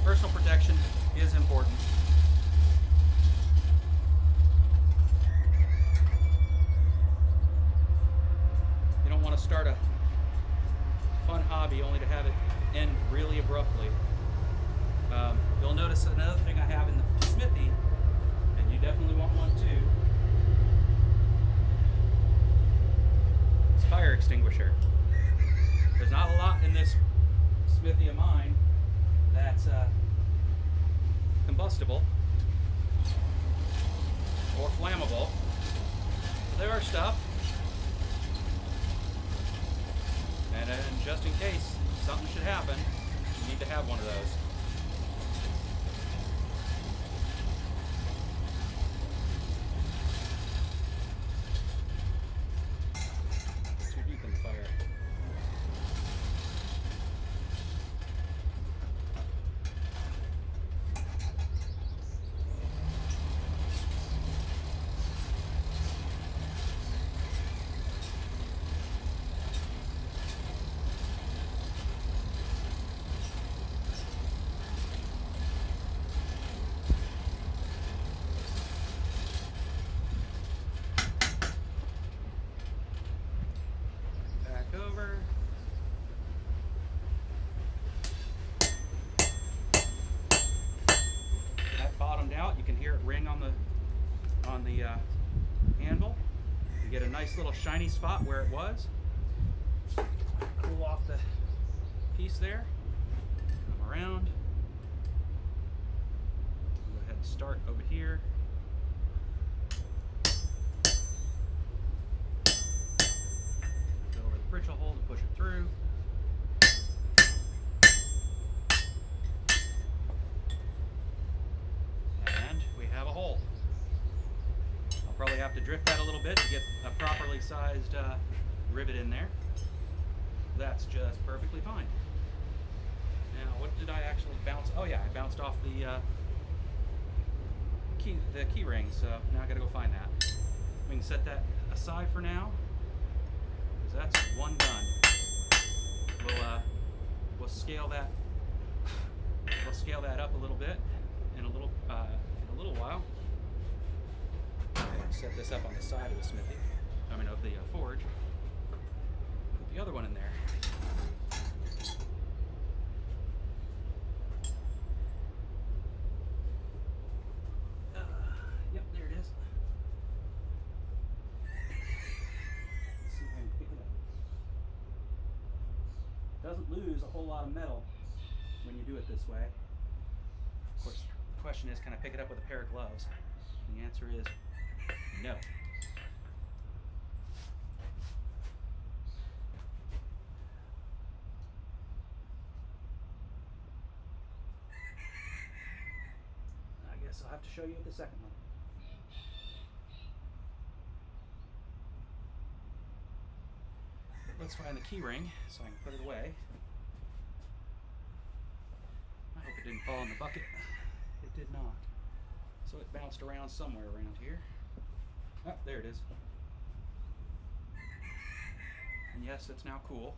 Personal protection is important. You don't want to start a fun hobby only to have it end really abruptly. You'll notice another thing I have in the Smithy, and you definitely want one too. Fire extinguisher. There's not a lot in this Smithy of mine that's combustible or flammable. There are stuff, and just in case something should happen, you need to have one of those. You can hear it ring on the handle. You get a nice little shiny spot where it was. Cool off the piece there. Come around. Go ahead and start over here. Go over the britchel hole to push it through. And we have a hole. drift that a little bit to get a properly sized rivet in there. That's just perfectly fine. Now, what did I actually bounce? Oh yeah, I bounced off the key ring, so now I gotta go find that. We can set that aside for now, because that's one done. We'll scale that. We'll scale that up a little bit in a little while. And set this up on the side of the smithy. I mean, of the forge. Put the other one in there. Yep, there it is. Let's see if I can pick it up. Doesn't lose a whole lot of metal when you do it this way. Of course, the question is, can I pick it up with a pair of gloves? And the answer is no. I guess I'll have to show you the second one. Let's find the key ring so I can put it away. I hope it didn't fall in the bucket. It did not. So it bounced around somewhere around here. Oh, there it is. And yes, it's now cool.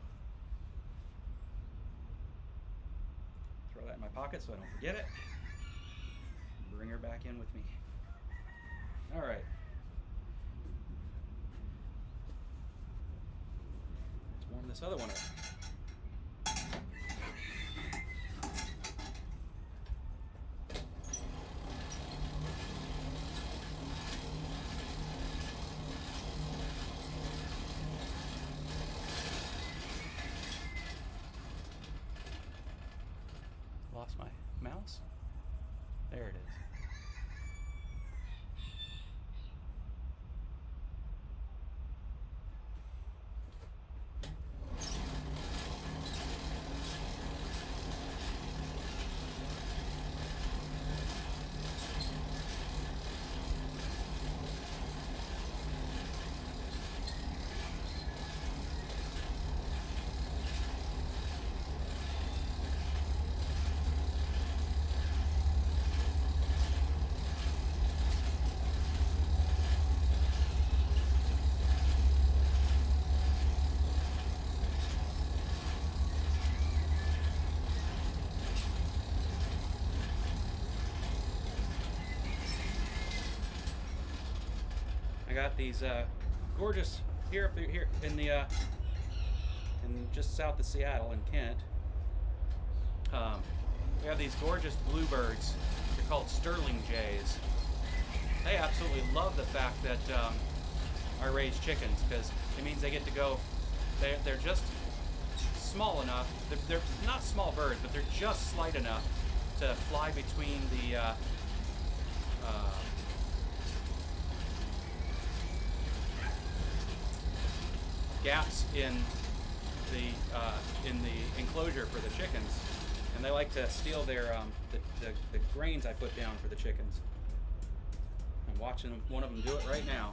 Throw that in my pocket so I don't forget it. Bring her back in with me. All right. Let's warm this other one up. Lost my mouse. There it is. I got these gorgeous here in the in just south of Seattle in Kent. We have these gorgeous bluebirds. They're called sterling jays. They absolutely love the fact that I raise chickens, because it means they get to go. They're just small enough. They're not small birds, but they're just slight enough to fly between the gaps in the enclosure for the chickens, and they like to steal their the grains I put down for the chickens. I'm watching one of them do it right now.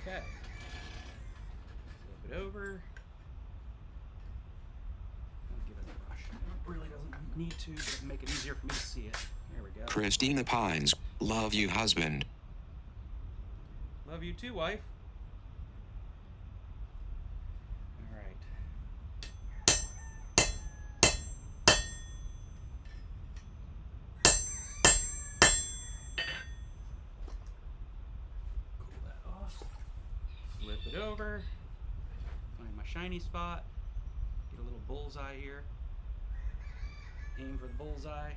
Okay. Flip it over. I'll give it a brush. It really doesn't need to, but it'll make it easier for me to see it. There we go. Christina Pines, love you, husband. Love you too, wife. All right. Cool that off. Flip it over. Find my shiny spot. Get a little bullseye here. Aim for the bullseye.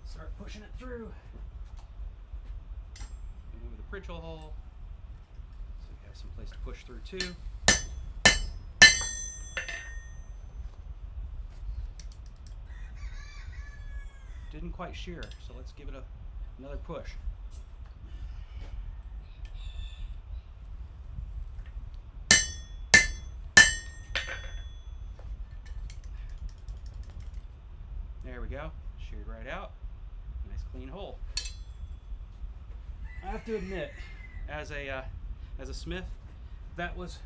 Start pushing it through. Over the Pritchell hole. So we have some place to push through too. didn't quite shear, so let's give it another push. There we go, sheared right out. Nice clean hole. I have to admit, as a smith, that was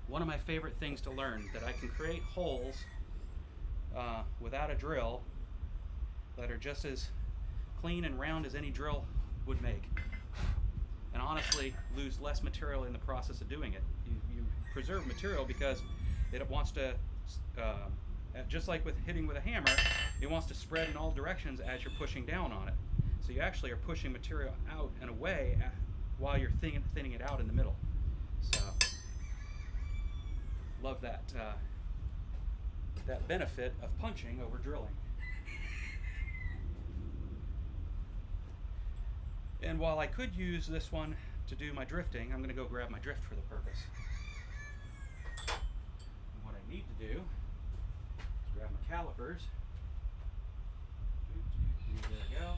one of my favorite things to learn, that I can create holes without a drill that are just as clean and round as any drill would make, and honestly lose less material in the process of doing it. You preserve material because it wants to, just like with hitting with a hammer, it wants to spread in all directions as you're pushing down on it. So you actually are pushing material out and away while you're thinning it out in the middle. So love that that benefit of punching over drilling. And while I could use this one to do my drifting, I'm going to go grab my drift for the purpose. And what I need to do is grab my calipers. There we go.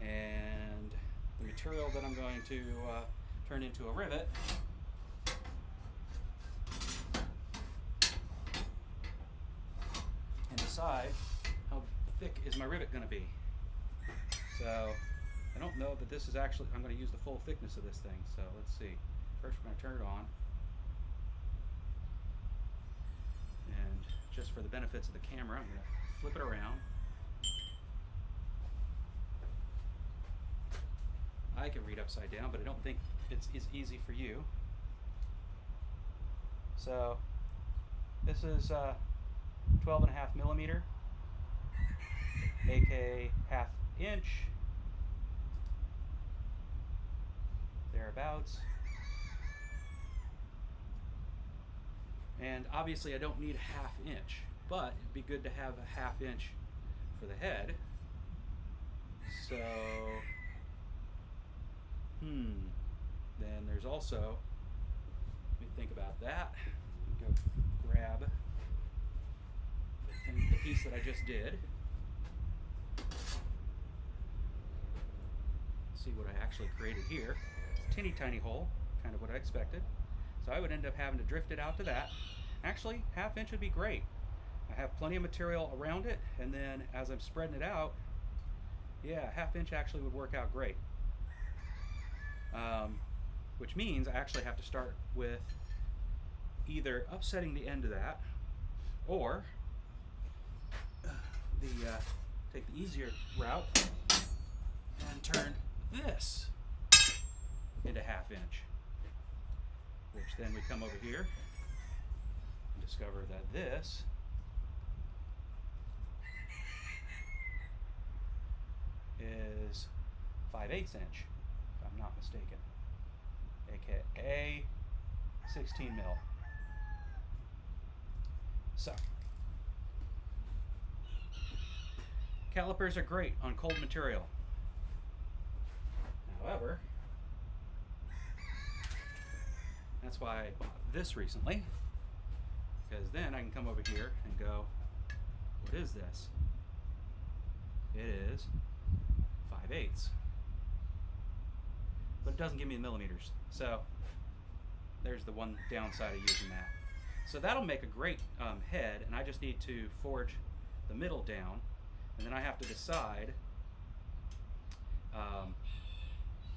And the material that I'm going to turn into a rivet and decide how thick is my rivet going to be. So I don't know that this is actually, I'm going to use the full thickness of this thing, so let's see. First we're going to turn it on, and just for the benefits of the camera, I'm going to flip it around. I can read upside down, but I don't think it's as easy for you. So this is 12.5 millimeter, aka ½ inch, thereabouts. And obviously I don't need a ½ inch, but it'd be good to have a ½ inch for the head. So then there's also, let me think about that. Go grab the piece that I just did. See what I actually created here. It's a teeny tiny hole, kind of what I expected. So I would end up having to drift it out to that. Actually, ½ inch would be great. I have plenty of material around it, and then as I'm spreading it out, yeah, ½ inch actually would work out great. Which means I actually have to start with either upsetting the end of that, or take the easier route and turn this into ½ inch. Which then we come over here and discover that this is 5/8 inch, if I'm not mistaken, aka 16 mil. So calipers are great on cold material. However, that's why I bought this recently, because then I can come over here and go, what is this? It is 5/8. But it doesn't give me the millimeters. So there's the one downside of using that. So that'll make a great head, and I just need to forge the middle down, and then I have to decide,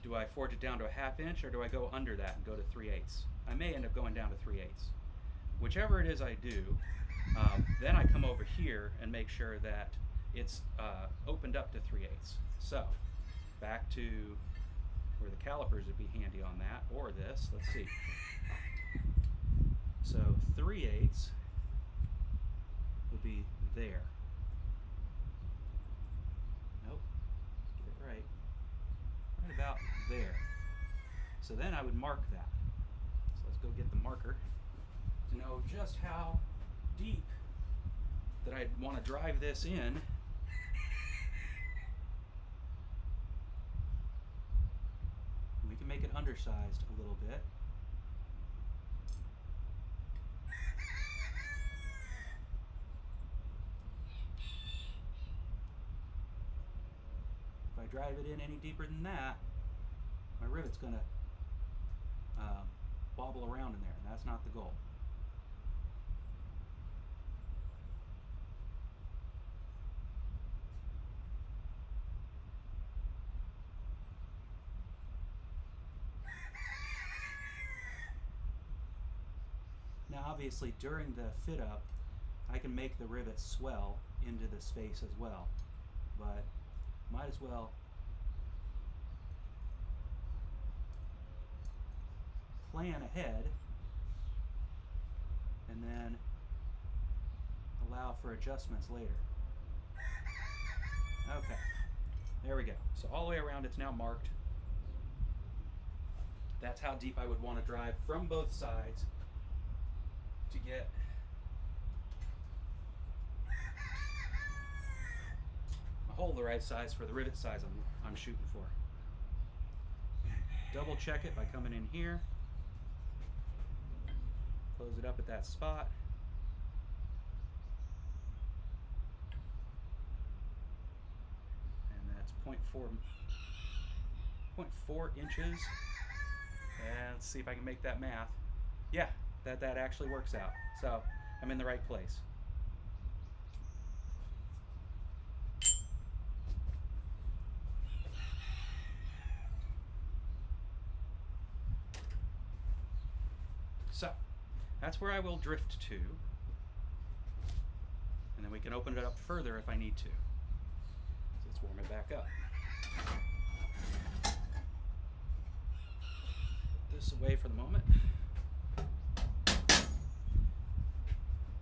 do I forge it down to a ½ inch, or do I go under that and go to 3/8? I may end up going down to 3/8. Whichever it is I do, then I come over here and make sure that it's opened up to 3/8. So back to where the calipers would be handy on that, or this. Let's see. So 3/8 would be there. Nope, get it right. Right about there. So then I would mark that. So let's go get the marker to know just how deep that I'd want to drive this in. We can make it undersized a little bit. I drive it in any deeper than that, my rivet's going to bobble around in there, and that's not the goal. Now obviously during the fit up, I can make the rivet swell into the space as well, but might as well plan ahead and then allow for adjustments later. Okay, there we go. So all the way around it's now marked. That's how deep I would want to drive from both sides to get a hole the right size for the rivet size I'm shooting for. Double check it by coming in here, close it up at that spot, and that's 0.4 inches. And let's see if I can make that math. Yeah, that actually works out. So I'm in the right place. So that's where I will drift to, and then we can open it up further if I need to. So let's warm it back up. Put this away for the moment.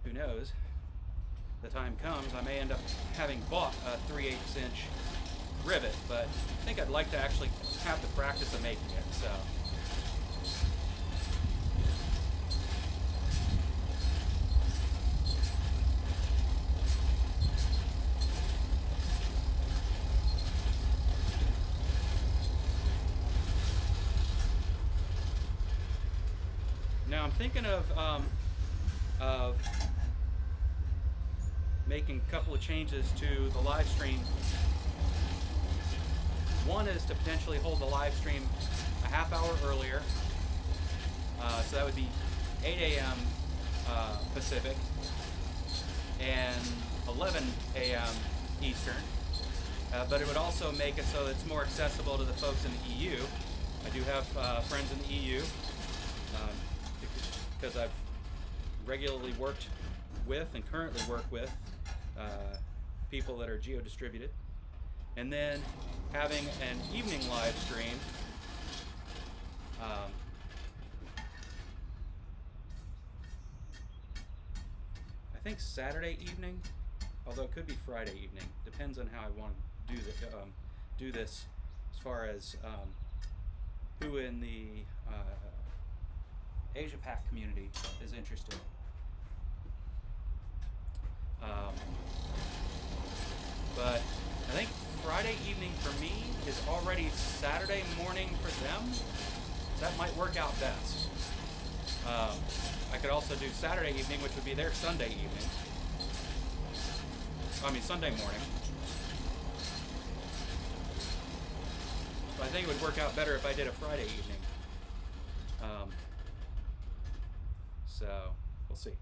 Who knows? The time comes, I may end up having bought a 3/8 inch rivet, but I think I'd like to actually have the practice of making it. So. Now I'm thinking of making a couple of changes to the live stream. One is to potentially hold the live stream a half hour earlier, so that would be 8 a.m. Pacific and 11 a.m. Eastern, but it would also make it so that it's more accessible to the folks in the EU. I do have friends in the EU, because I've regularly worked with and currently work with people that are geo-distributed. And then having an evening live stream I think Saturday evening, although it could be Friday evening. Depends on how I want to do this as far as who in the Asia Pac community is interested. But I think Friday evening for me is already Saturday morning for them. That might work out best. I could also do Saturday evening, which would be their Sunday evening. Sunday morning. But I think it would work out better if I did a Friday evening. So, we'll see.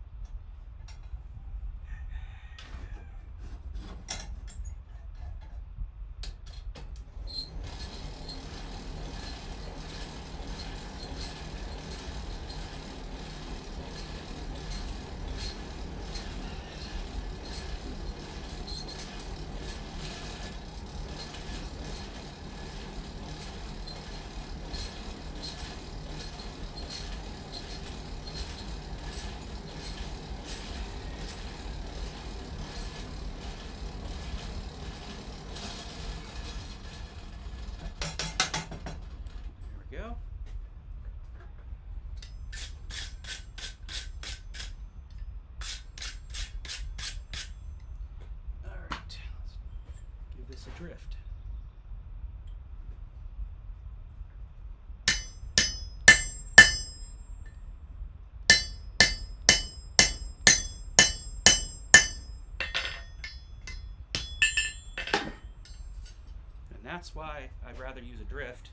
And that's why I'd rather use a drift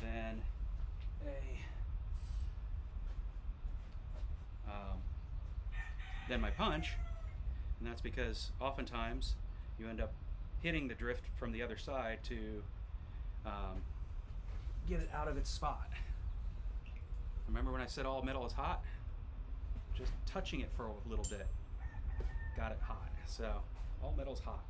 than my punch, and that's because oftentimes you end up hitting the drift from the other side to get it out of its spot. Remember when I said all metal is hot? Just touching it for a little bit got it hot. So all metal's hot.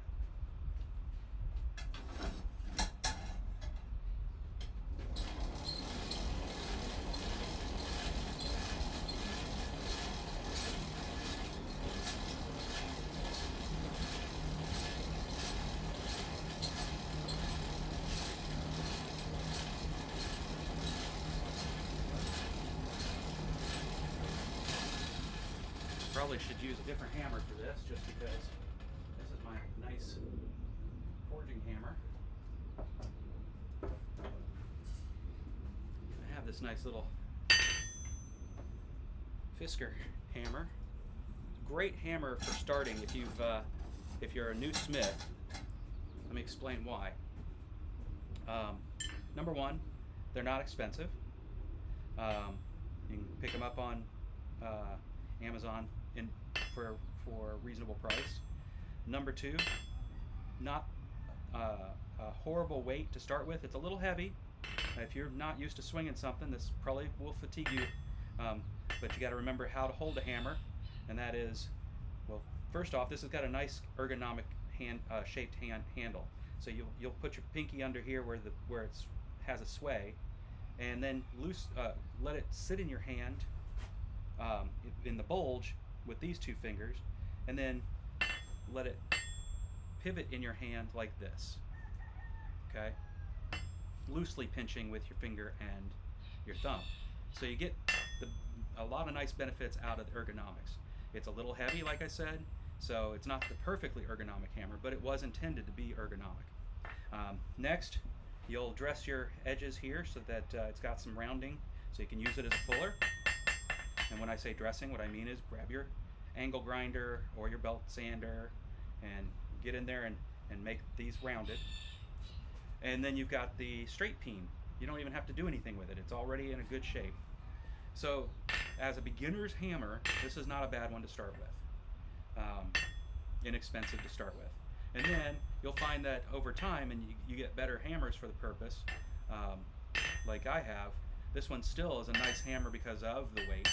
Probably should use a different hammer for this, just because this is my nice forging hammer. I have this nice little Fisker hammer. Great hammer for starting if you're a new smith. Let me explain why. Number one, they're not expensive. You can pick them up on Amazon for a reasonable price. Number two, not a horrible weight to start with. It's a little heavy. If you're not used to swinging something, this probably will fatigue you. But you got to remember how to hold a hammer, and that is, well, first off, this has got a nice ergonomic shaped handle. So you'll put your pinky under here where it has a sway, and then let it sit in your hand in the bulge with these two fingers, and then let it pivot in your hand like this. Okay, loosely pinching with your finger and your thumb. So you get a lot of nice benefits out of the ergonomics. It's a little heavy, like I said, so it's not the perfectly ergonomic hammer, but it was intended to be ergonomic. Next, you'll dress your edges here so that it's got some rounding, so you can use it as a fuller. And when I say dressing, what I mean is grab your angle grinder or your belt sander and get in there and make these rounded. And then you've got the straight peen. You don't even have to do anything with it. It's already in a good shape. So as a beginner's hammer, this is not a bad one to start with. Inexpensive to start with. And then you'll find that over time, and you get better hammers for the purpose, like I have, this one still is a nice hammer because of the weight.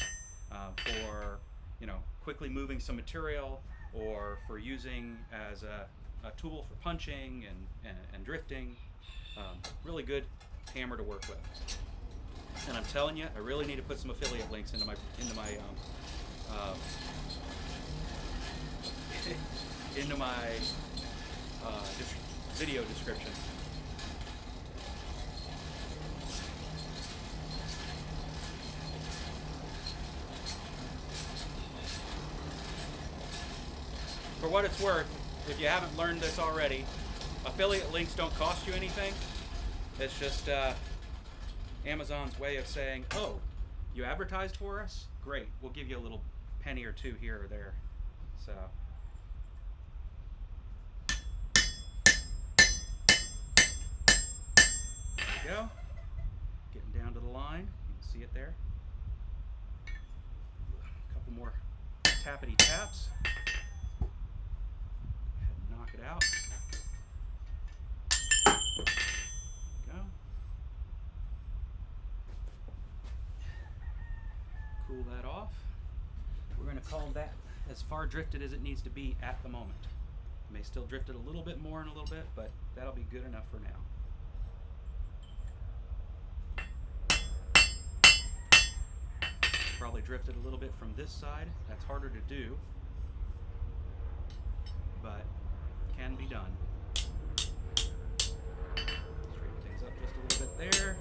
For quickly moving some material, or for using as a tool for punching and drifting. Really good hammer to work with. And I'm telling you, I really need to put some affiliate links into my video description. For what it's worth, if you haven't learned this already, affiliate links don't cost you anything. It's just Amazon's way of saying, oh, you advertised for us? Great, we'll give you a little penny or two here or there. So. There we go. Getting down to the line. You can see it there. A couple more tappity taps. Knock it out. Go. Cool that off. We're going to call that as far drifted as it needs to be at the moment. May still drift it a little bit more in a little bit, but that'll be good enough for now. Probably drifted a little bit from this side. That's harder to do, but can be done. Straighten things up just a little bit there.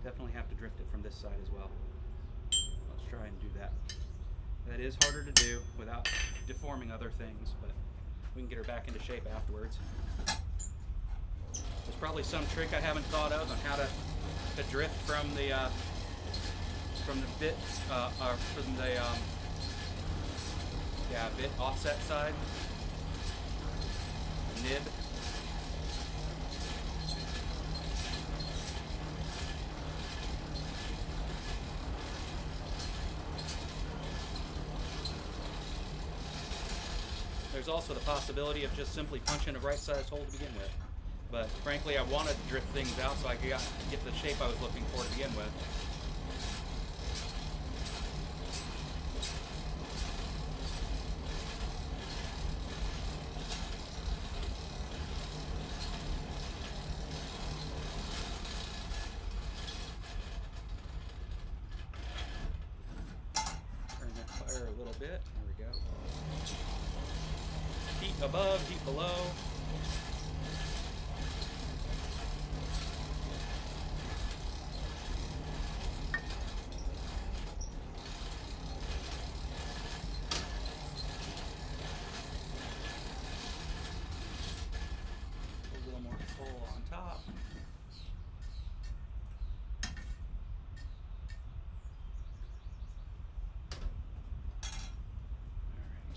Definitely have to drift it from this side as well. Let's try and do that. That is harder to do without deforming other things, but we can get her back into shape afterwards. probably some trick I haven't thought of on how to drift from the bit or from the bit offset side, the nib. There's also the possibility of just simply punching a right-sized hole to begin with. But frankly, I wanted to drift things out so I could get the shape I was looking for to begin with. Turn that fire a little bit. There we go. Heat above, heat below. A little more coal on top.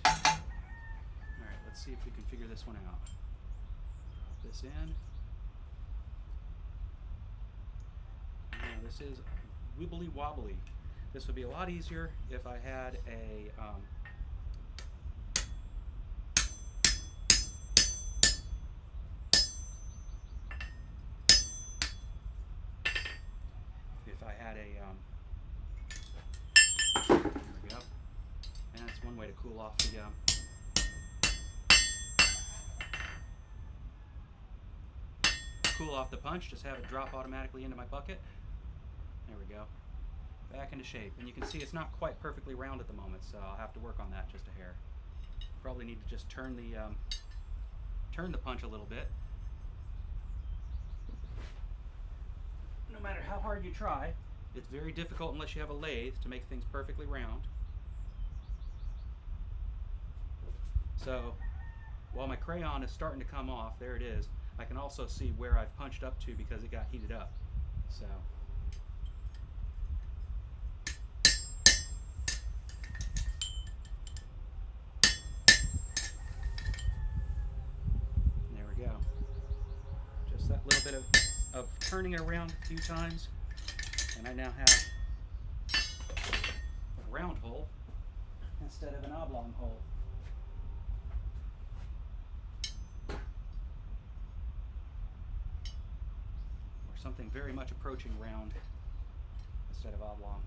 Alright, let's see if we can figure this one out. Drop this in. Now this is wibbly wobbly. This would be a lot easier if I had a there we go. And that's one way to cool off the punch. Just have it drop automatically into my bucket. There we go. Back into shape. And you can see it's not quite perfectly round at the moment, so I'll have to work on that just a hair. Probably need to just turn the punch a little bit. No matter how hard you try, it's very difficult unless you have a lathe to make things perfectly round. So while my crayon is starting to come off, there it is, I can also see where I've punched up to because it got heated up. So there we go. Just that little bit of turning it around a few times, and I now have a round hole instead of an oblong hole. Or something very much approaching round instead of oblong.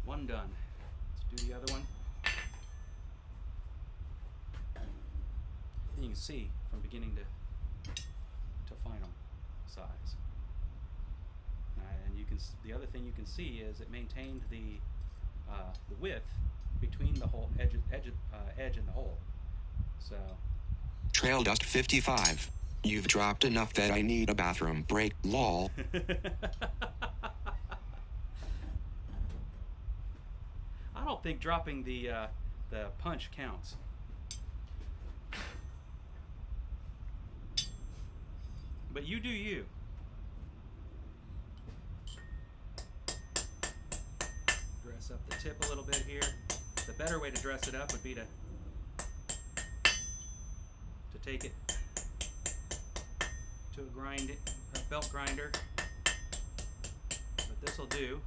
One done. Let's do the other one. And you can see from beginning to final size. And you can the other thing you can see is it maintained the width between the whole edge and the hole. So Trail Dust 55. You've dropped enough that I need a bathroom break, lol. I don't think dropping the punch counts. But you do you. Dress up the tip a little bit here. The better way to dress it up would be to take it to a belt grinder. But this will do.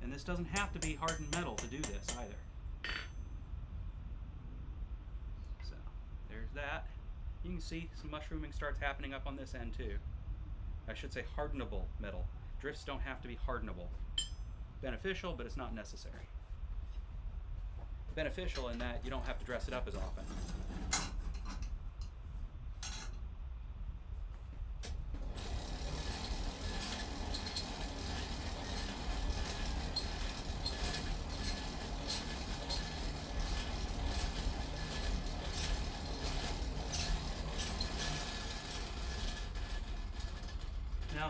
And this doesn't have to be hardened metal to do this either. So there's that. You can see some mushrooming starts happening up on this end too. I should say hardenable metal. Drifts don't have to be hardenable. Beneficial, but it's not necessary. Beneficial in that you don't have to dress it up as often.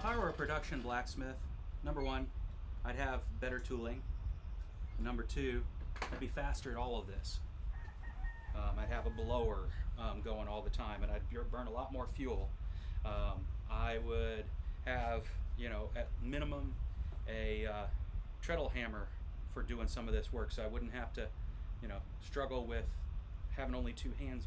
if I were a production blacksmith, number one, I'd have better tooling. Number two, I'd be faster at all of this. I'd have a blower going all the time, and I'd burn a lot more fuel. I would have, at minimum, a treadle hammer for doing some of this work, so I wouldn't have to, struggle with having only two hands.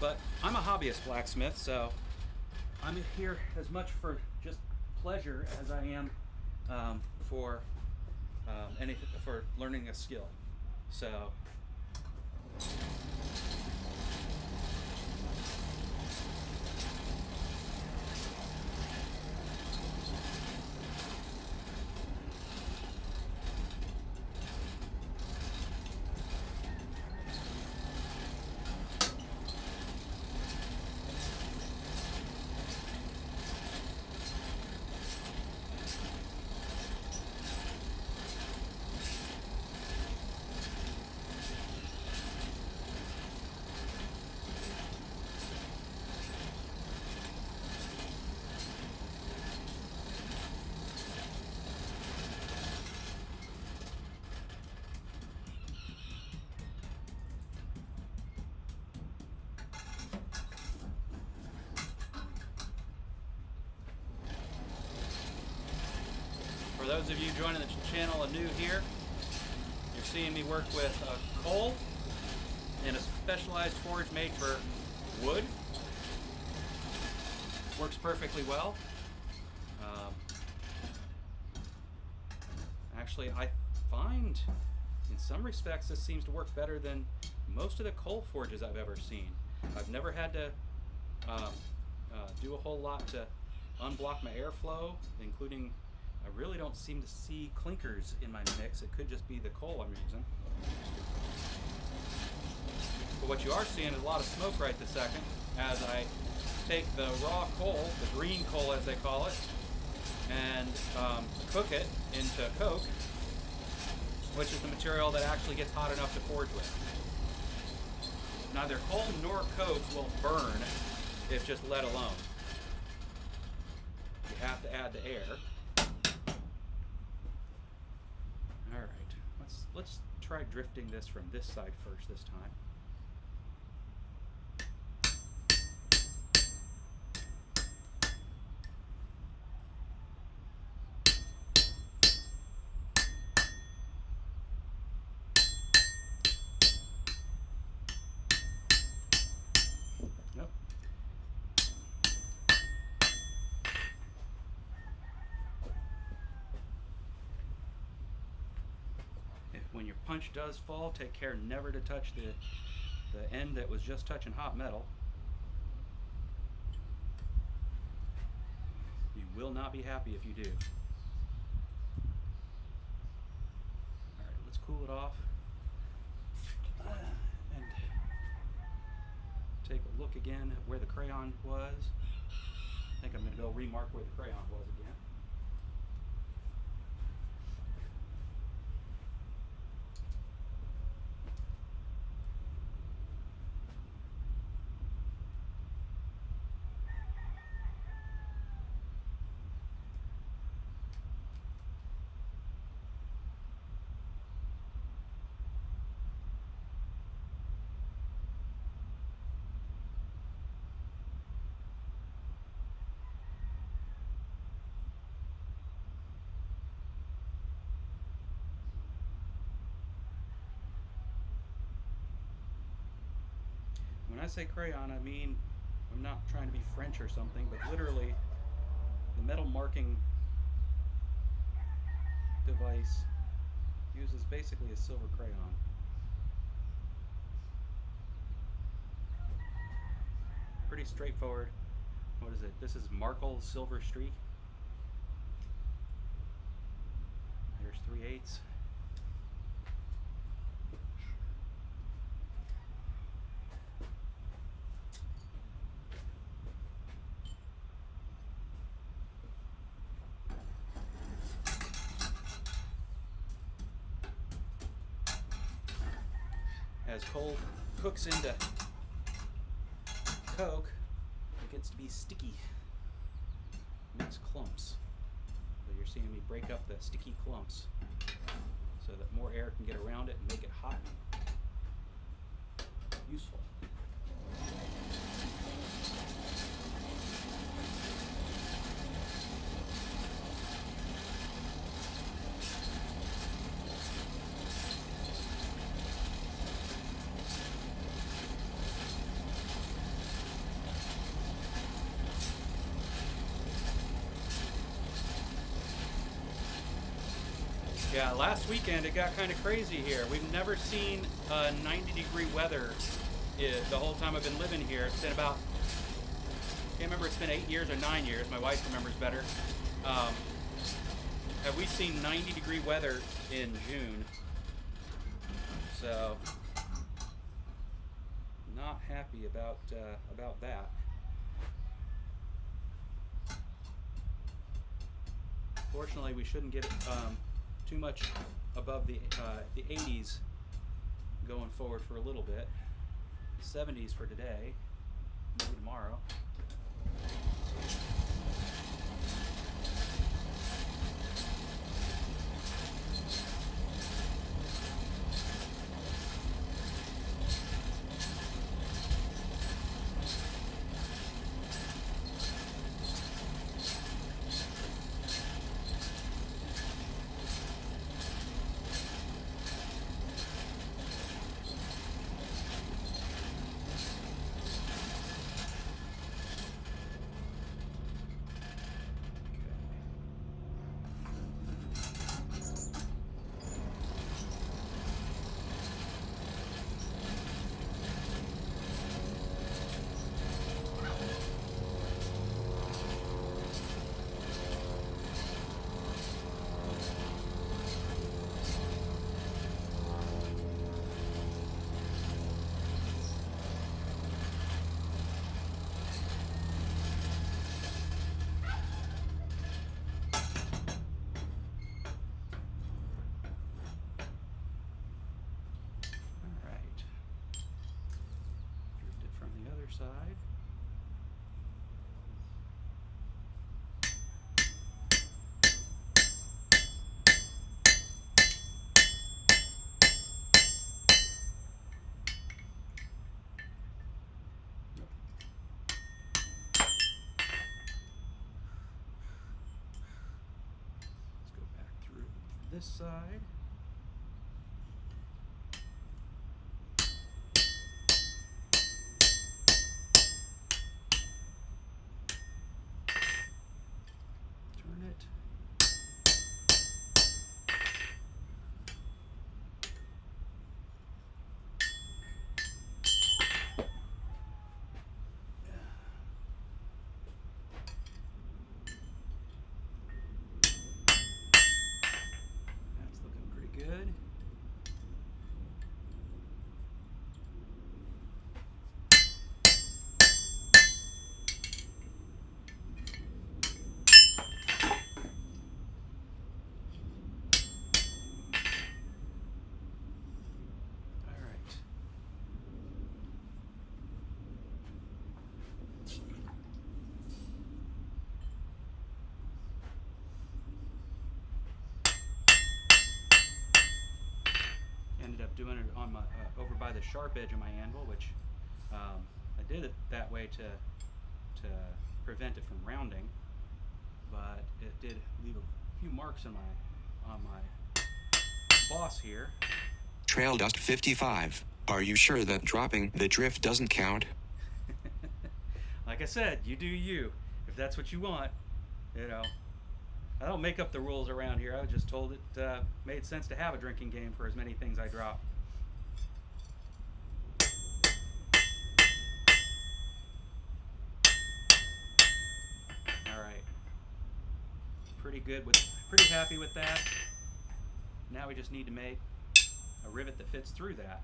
But I'm a hobbyist blacksmith, so I'm here as much for just pleasure as I am for for learning a skill. So. For those of you joining the channel anew here, you're seeing me work with coal in a specialized forge made for wood. Works perfectly well. Actually, I find in some respects this seems to work better than most of the coal forges I've ever seen. I've never had to do a whole lot to unblock my airflow, including I really don't seem to see clinkers in my mix. It could just be the coal I'm using. But what you are seeing is a lot of smoke right this second as I take the raw coal, the green coal as they call it, and cook it into coke, which is the material that actually gets hot enough to forge with. Neither coal nor coke will burn if just let alone. You have to add the air. Alright, let's try drifting this from this side first this time. Nope. When your punch does fall, take care never to touch the end that was just touching hot metal. You will not be happy if you do. Alright, let's cool it off. And take a look again at where the crayon was. I think I'm going to go remark where the crayon was again. When I say crayon, I mean, I'm not trying to be French or something, but literally the metal marking device uses basically a silver crayon. Pretty straightforward. What is it? This is Markle Silver Streak. There's 3/8. As coal cooks into Coke, it gets to be sticky. Makes clumps. So you're seeing me break up the sticky clumps so that more air can get around it and make it hot. Useful. Yeah, last weekend it got kind of crazy here. We've never seen 90-degree weather the whole time I've been living here. It's been about, I can't remember, it's been 8 years or 9 years. My wife remembers better. Have we seen 90-degree weather in June? So, not happy about that. Fortunately, we shouldn't get too much above the 80s going forward for a little bit. 70s for today, maybe tomorrow. Side. Let's go back through this side. Good. All right. Ended up doing it on my over by the sharp edge of my anvil, which I did it that way to prevent it from rounding, but it did leave a few marks on my boss here. Trail dust 55. Are you sure that dropping the drift doesn't count? Like I said, you do you. If that's what you want, you know. I don't make up the rules around here. I was just told it made sense to have a drinking game for as many things I drop. All right. Pretty happy with that. Now we just need to make a rivet that fits through that.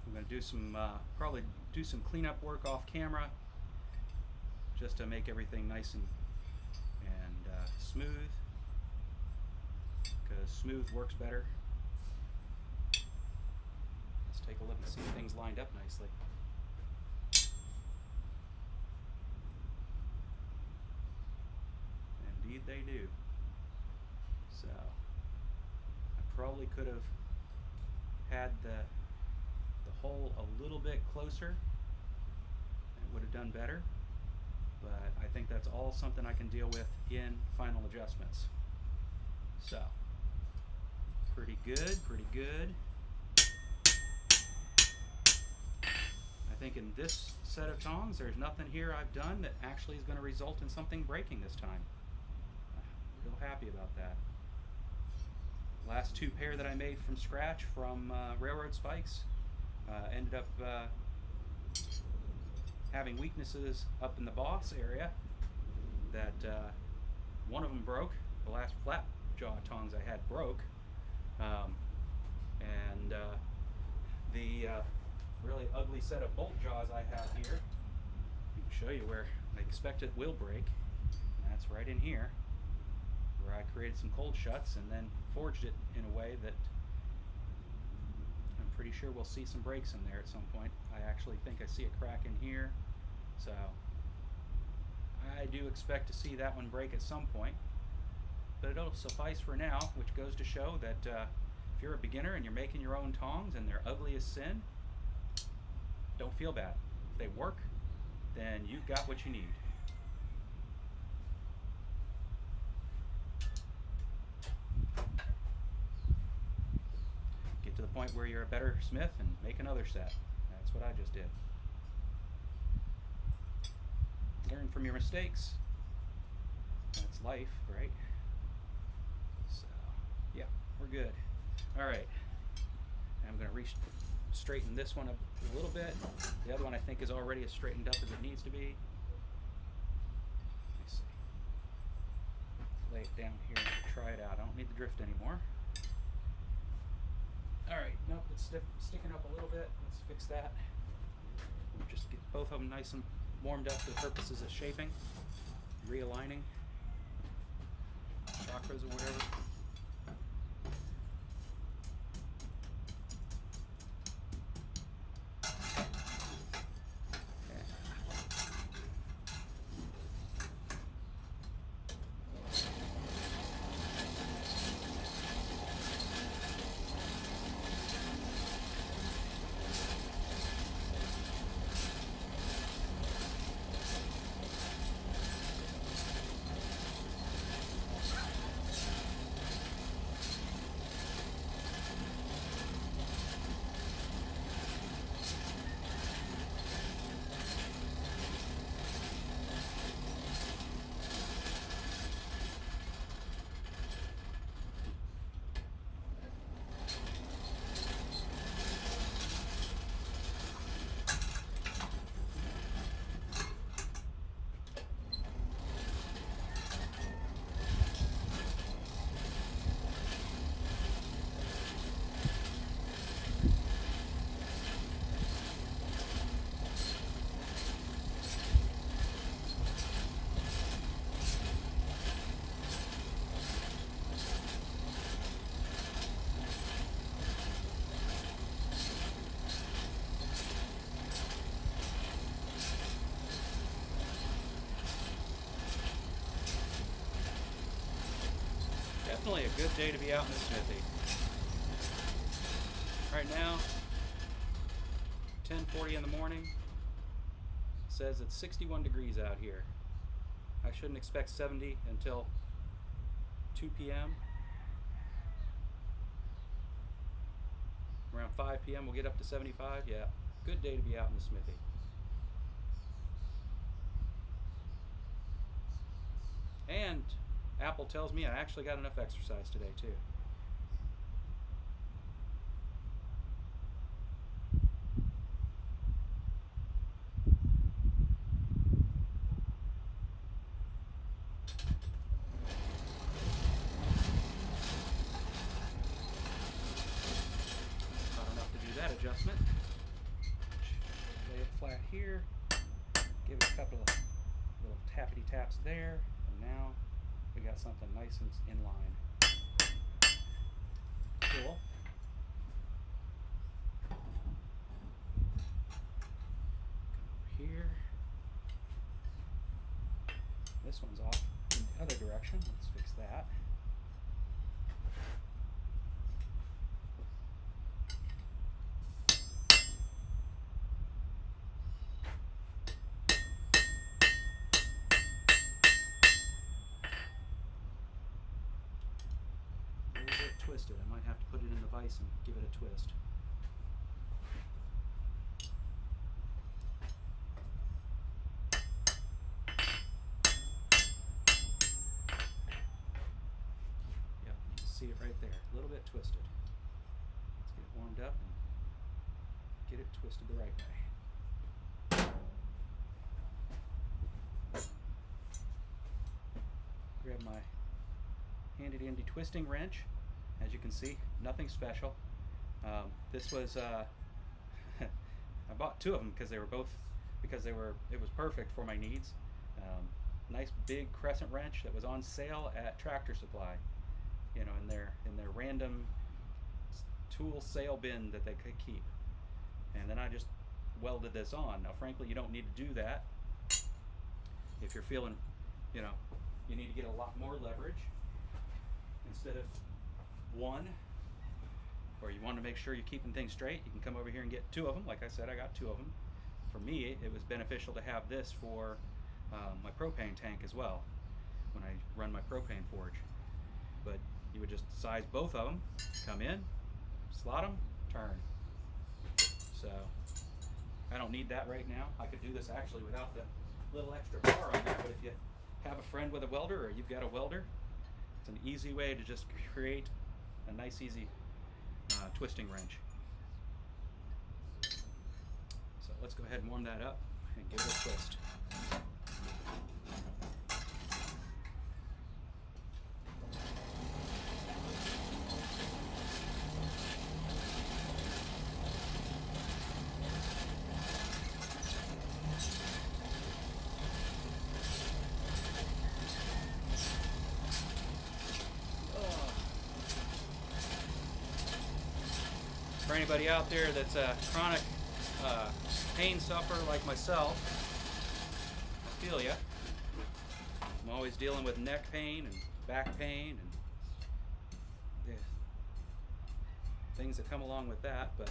I'm going to do some probably do some cleanup work off camera, just to make everything nice and smooth, because smooth works better. Let's take a look and see if things lined up nicely. Indeed they do. So I probably could have had the hole a little bit closer and it would have done better, but I think that's all something I can deal with in final adjustments. So pretty good, pretty good. I think in this set of tongs there's nothing here I've done that actually is going to result in something breaking this time. Real happy about that. Last two pair that I made from scratch from railroad spikes ended up having weaknesses up in the boss area that one of them broke. The last flat jaw tongs I had broke, and the really ugly set of bolt jaws I have here, I can show you where I expect it will break, and that's right in here, where I created some cold shuts and then forged it in a way that I'm pretty sure we'll see some breaks in there at some point. I actually think I see a crack in here, so I do expect to see that one break at some point, but it'll suffice for now, which goes to show that if you're a beginner and you're making your own tongs and they're ugly as sin, don't feel bad. If they work, then you've got what you need. Get to the point where you're a better smith and make another set. That's what I just did. Learn from your mistakes. That's life, right? So, yeah, we're good. All right. I'm going to straighten this one up a little bit. The other one I think is already as straightened up as it needs to be. Let's see. Lay it down here and try it out. I don't need the drift anymore. Alright, nope, it's sticking up a little bit. Let's fix that. Just get both of them nice and warmed up for the purposes of shaping, realigning, chakras or whatever. Definitely a good day to be out in the smithy. Right now, 10:40 in the morning. It says it's 61 degrees out here. I shouldn't expect 70 until 2 p.m. Around 5 p.m. we'll get up to 75. Yeah, good day to be out in the smithy. And Apple tells me I actually got enough exercise today too. Not enough to do that adjustment. Lay it flat here. Give it a couple of little tappity taps there, and now we got something nice and in line. Cool. this one's off in the other direction. Let's fix that. A little bit twisted. I might have to put it in the vise and give it a twist. See it right there, a little bit twisted. Let's get it warmed up and get it twisted the right way. Grab my handy dandy twisting wrench. As you can see, nothing special. This was I bought two of them because it was perfect for my needs. Nice big crescent wrench that was on sale at Tractor Supply. You know, in their random tool sale bin that they could keep. And then I just welded this on. Now frankly, you don't need to do that. If you're feeling, you know, you need to get a lot more leverage instead of one, or you want to make sure you're keeping things straight, you can come over here and get two of them. Like I said, I got two of them. For me, it was beneficial to have this for my propane tank as well, when I run my propane forge. But you would just size both of them, come in, slot them, turn. So I don't need that right now. I could do this actually without the little extra bar on there, but if you have a friend with a welder or you've got a welder, it's an easy way to just create a nice easy twisting wrench. So let's go ahead and warm that up and give it a twist. For anybody out there that's a chronic pain sufferer like myself, I feel ya. I'm always dealing with neck pain and back pain and the things that come along with that, but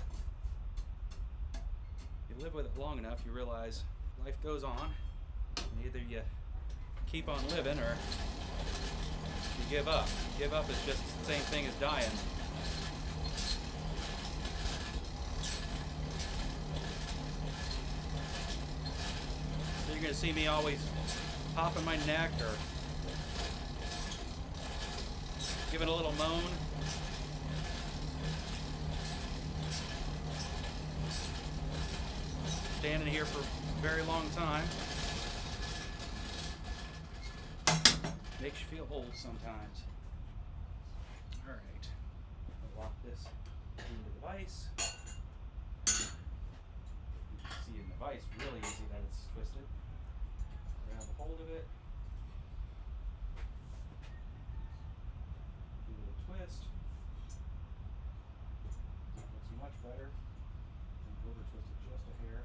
you live with it long enough, you realize life goes on, and either you keep on living or you give up. Give up is just the same thing as dying. You're going to see me always popping my neck or giving a little moan. Standing here for a very long time. Makes you feel old sometimes. Alright, I'll lock this into the vise. You can see in the vise really easy that it's twisted. Grab a hold of it. Give it a twist. That looks much better. And over twist it just a hair.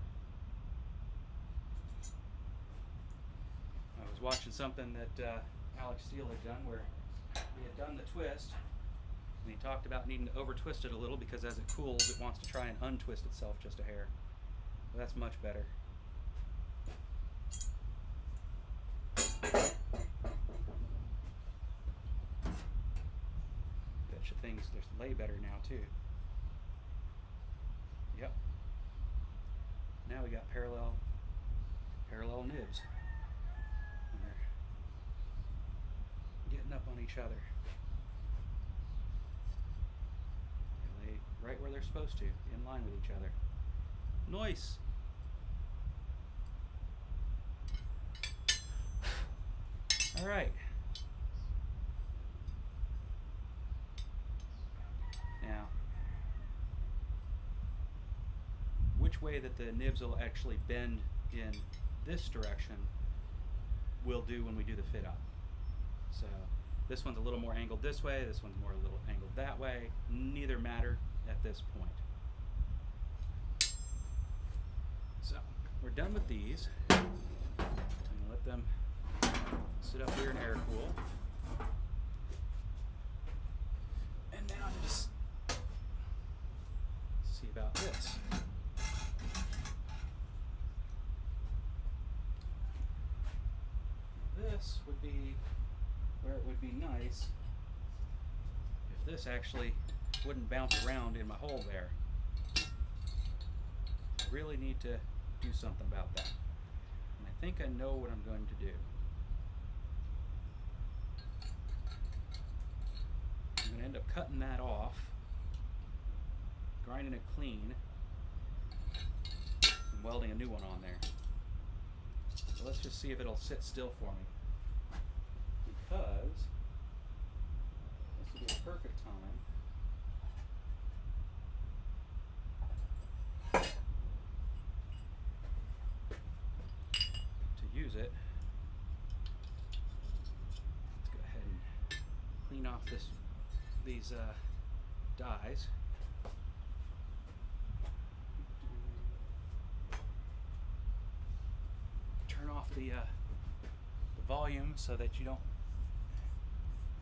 I was watching something that Alex Steele had done where he had done the twist and he talked about needing to over twist it a little because as it cools it wants to try and untwist itself just a hair. Well, that's much better. Betcha things just lay better now too. Yep. Now we got parallel nibs. And they're getting up on each other. They lay right where they're supposed to, in line with each other. Nice. All right. Now, which way that the nibs will actually bend in this direction we'll do when we do the fit up. So this one's a little more angled this way, this one's more a little angled that way. Neither matter at this point. So we're done with these. I'm gonna let them Sit up here and air cool. And now to just see about this. This would be where it would be nice if this actually wouldn't bounce around in my hole there. I really need to do something about that. And I think I know what I'm going to do. I'm going to end up cutting that off, grinding it clean, and welding a new one on there. So let's just see if it'll sit still for me. Because this would be a perfect time to use it. Let's go ahead and clean off these dies. Turn off the volume so that you don't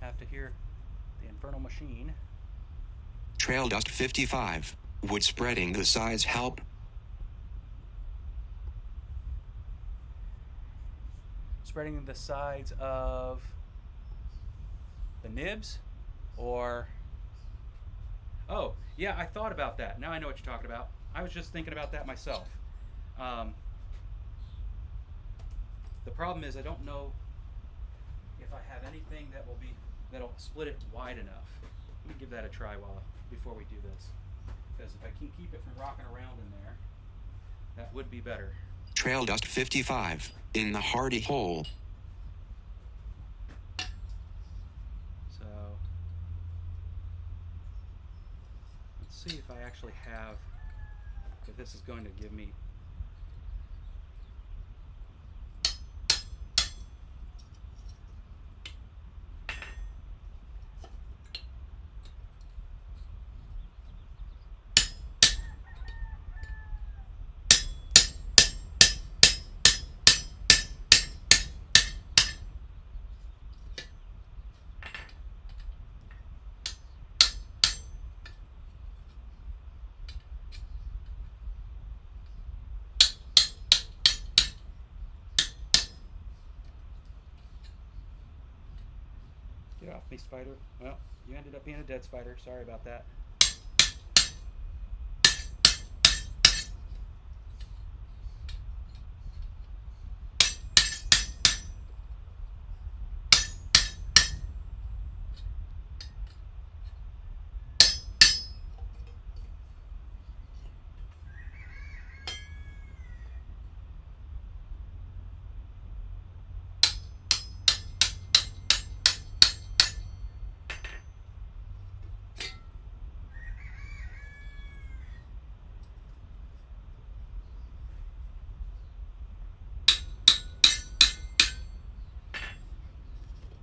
have to hear the infernal machine. Trail dust 55. Would spreading the sides help? Spreading the sides of the nibs, or... Oh, yeah, I thought about that. Now I know what you're talking about. I was just thinking about that myself. The problem is I don't know if I have anything that'll split it wide enough. Let me give that a try before we do this. Because if I can keep it from rocking around in there, that would be better. Trail dust 55. In the hardy hole. So let's see if I actually have, if this is going to give me Get off me, spider. Well, you ended up being a dead spider. Sorry about that.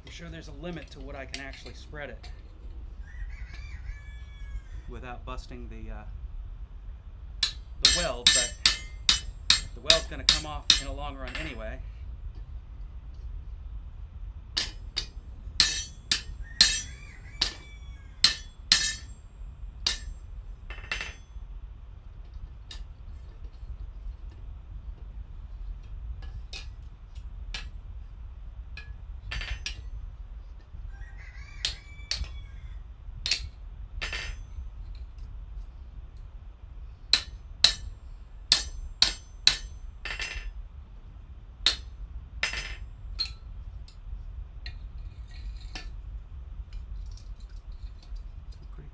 I'm sure there's a limit to what I can actually spread it without busting the weld, but the weld's going to come off in a long run anyway.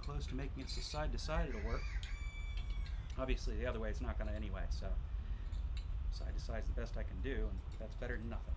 Close to making it so side to side it'll work. Obviously the other way it's not going to anyway, so side to side is the best I can do, and that's better than nothing.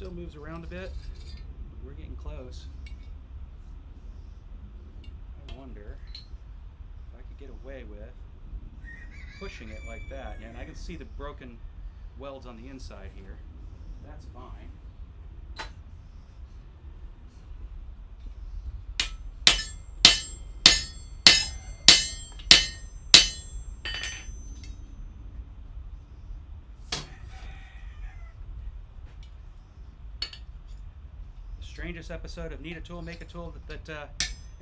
Still moves around a bit. We're getting close. I wonder if I could get away with pushing it like that. Yeah, and I can see the broken welds on the inside here. That's fine. Strangest episode of Need a Tool, Make a Tool that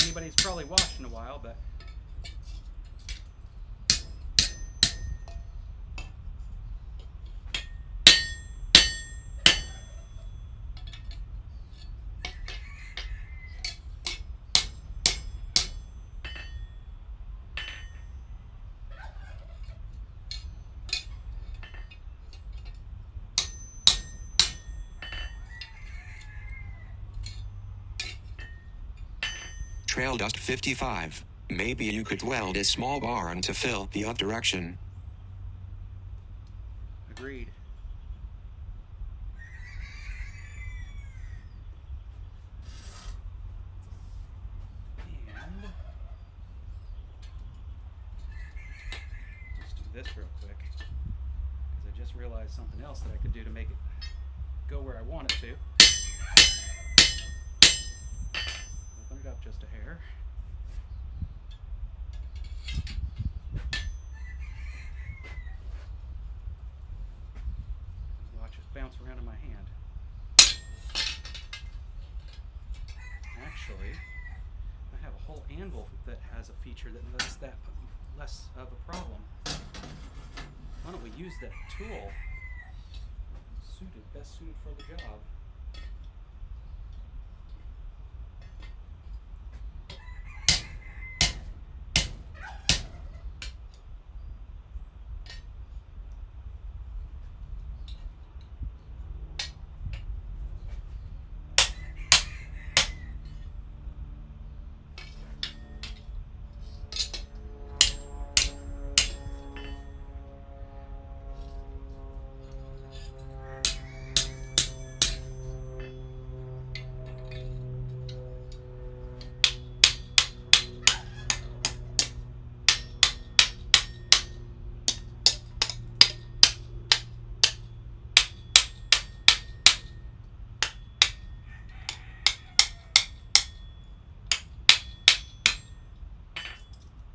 anybody's probably watched in a while, but Trail dust 55. Maybe you could weld a small barn to fill the other direction. agreed. And let's do this real quick, because I just realized something else that I could do to make it go where I want it to. Open it up just a hair. Watch it bounce around in my hand. Actually, I have a whole anvil that has a feature that makes that less of a problem. Why don't we use that tool? Best suited for the job.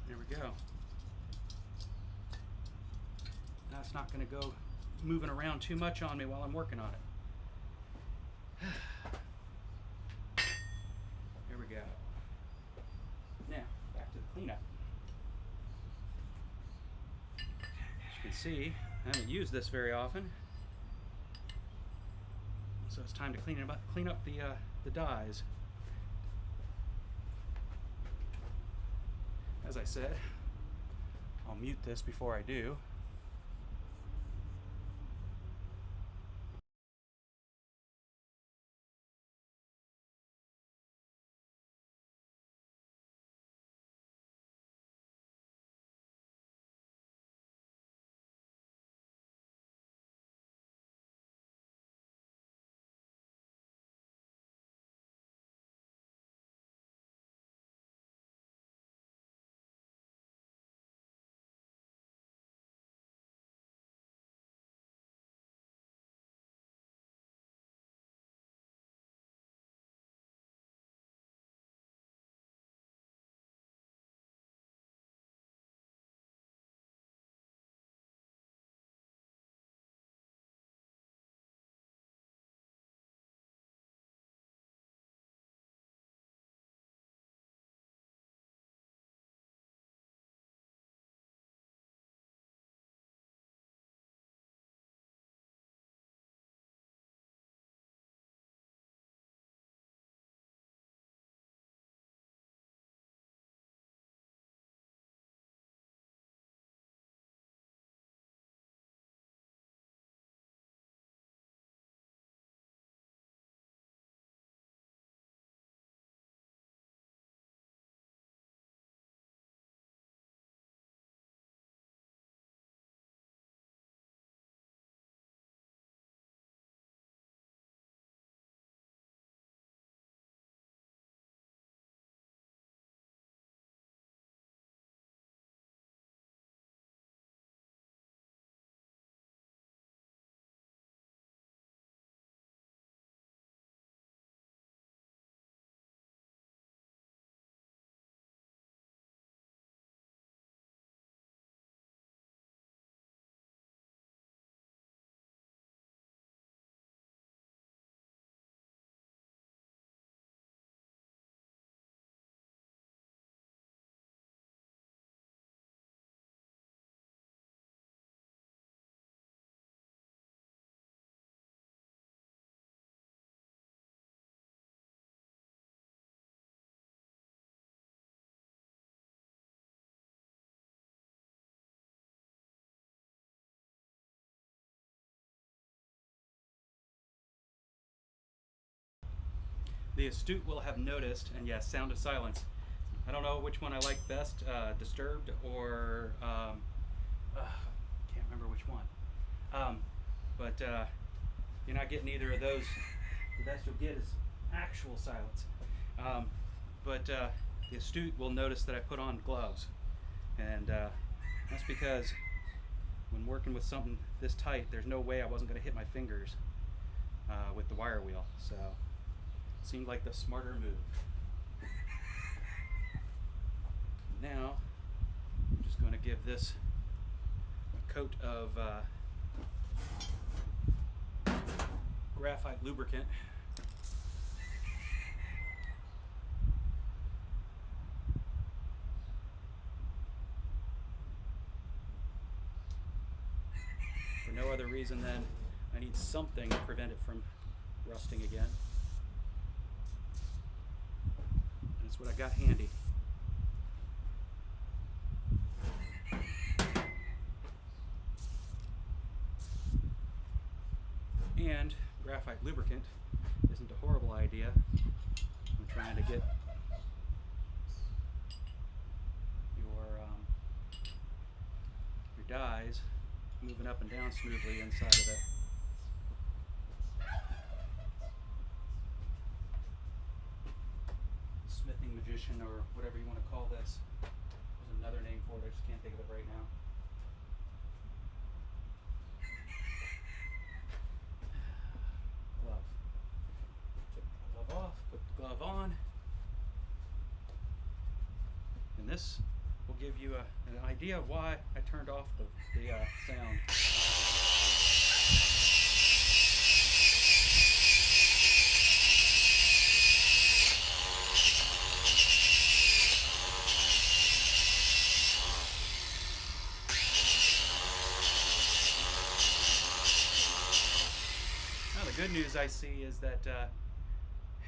There we go. Now it's not going to go moving around too much on me while I'm working on it. There we go. Now, back to the cleanup. As you can see, I haven't used this very often. So it's time to clean up the dies. As I said, I'll mute this before I do. The astute will have noticed, and yes, sound of silence. I don't know which one I like best, disturbed or can't remember which one. But you're not getting either of those. The best you'll get is actual silence. But the astute will notice that I put on gloves, and that's because when working with something this tight, there's no way I wasn't going to hit my fingers with the wire wheel. So it seemed like the smarter move. Now I'm just going to give this a coat of graphite lubricant. For no other reason than I need something to prevent it from rusting again. And that's what I got handy. And graphite lubricant isn't a horrible idea when trying to get your dies moving up and down smoothly inside of the smithing magician, or whatever you want to call this. There's another name for it, I just can't think of it right now. Glove. Take the glove off, put the glove on. And this will give you an idea of why I turned off the sound. Now the good news I see is that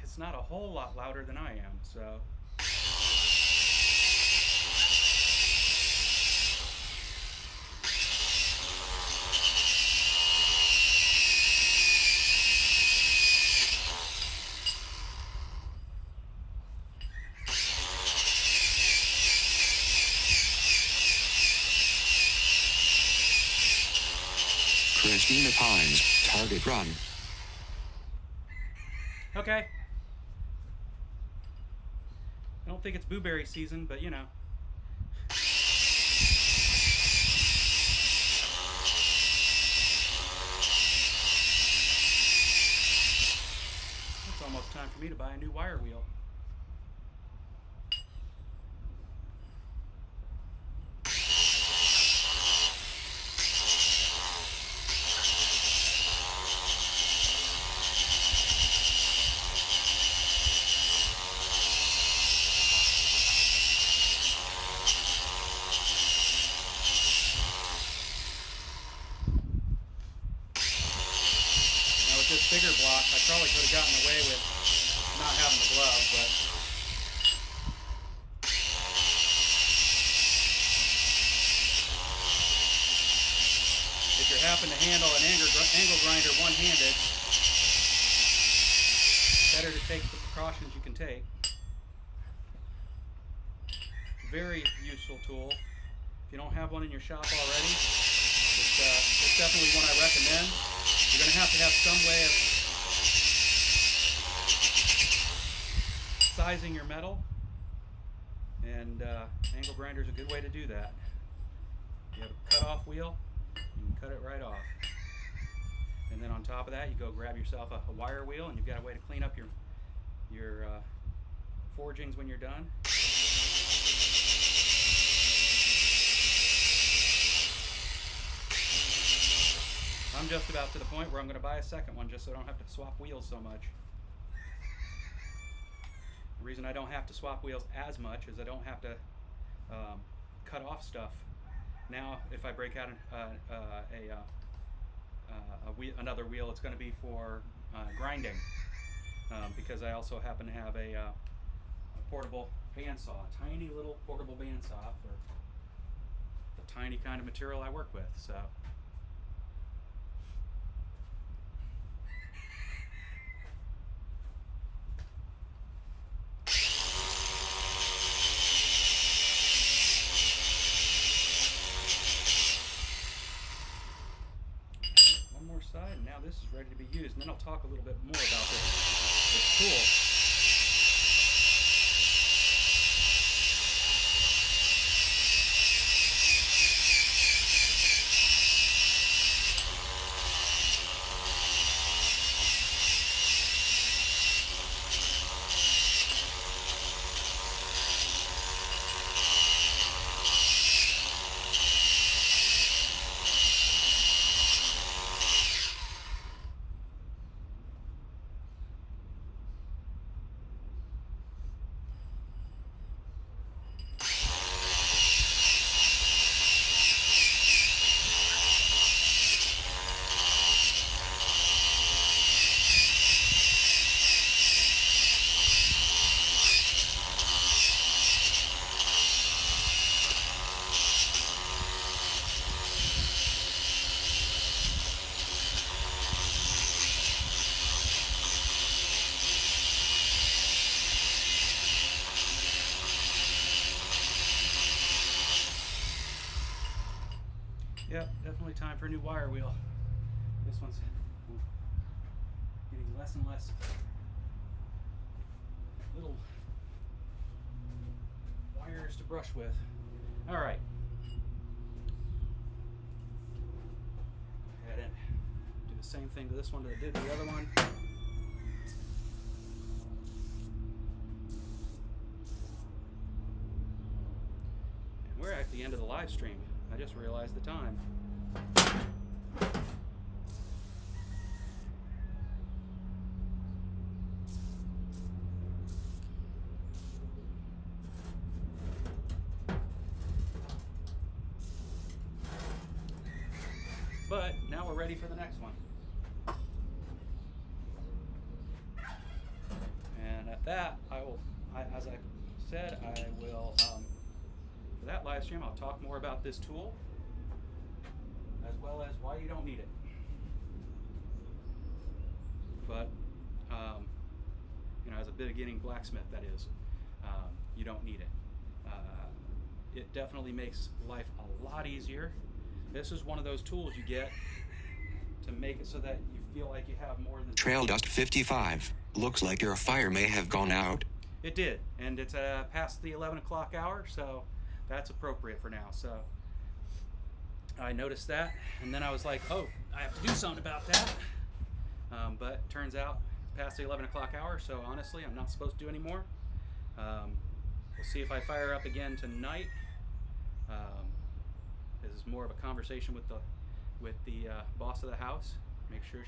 it's not a whole lot louder than I am, so. Christina Pines, target run. Okay. I don't think it's blueberry season, but you know. It's almost time for me to buy a new wire wheel. This bigger block, I probably could have gotten away with not having the glove, but if you happen to handle an angle grinder one-handed, better to take the precautions you can take. Very useful tool. If you don't have one in your shop already, it's definitely one I recommend. You're going to have some way of sizing your metal, and angle grinder is a good way to do that. You have a cut-off wheel, you can cut it right off. And then on top of that, you go grab yourself a wire wheel, and you've got a way to clean up your forgings when you're done. I'm just about to the point where I'm going to buy a second one just so I don't have to swap wheels so much. The reason I don't have to swap wheels as much is I don't have to cut off stuff. Now, if I break out another wheel, it's going to be for grinding, because I also happen to have a portable bandsaw, a tiny little portable bandsaw for the tiny kind of material I work with. So. now this is ready to be used, and then I'll talk a little bit more about this tool. Yep, definitely time for a new wire wheel. This one's getting less and less little wires to brush with. All right. Go ahead and do the same thing to this one that I did to the other one. And we're at the end of the live stream. I just realized the time. But now we're ready for the next one. And at that, as I said, I will, for that live stream, I'll talk more about this tool, as well as why you don't need it. But, you know, as a beginning blacksmith, that is, you don't need it. It definitely makes life a lot easier. This is one of those tools you get to make it so that you feel like you have more than... Trail dust 55. Looks like your fire may have gone out. It did, and it's past the 11 o'clock hour, so that's appropriate for now. So I noticed that, and then I was like, oh, I have to do something about that. But it turns out past the 11 o'clock hour, so honestly, I'm not supposed to do any more. We'll see if I fire up again tonight. This is more of a conversation with the boss of the house. Make sure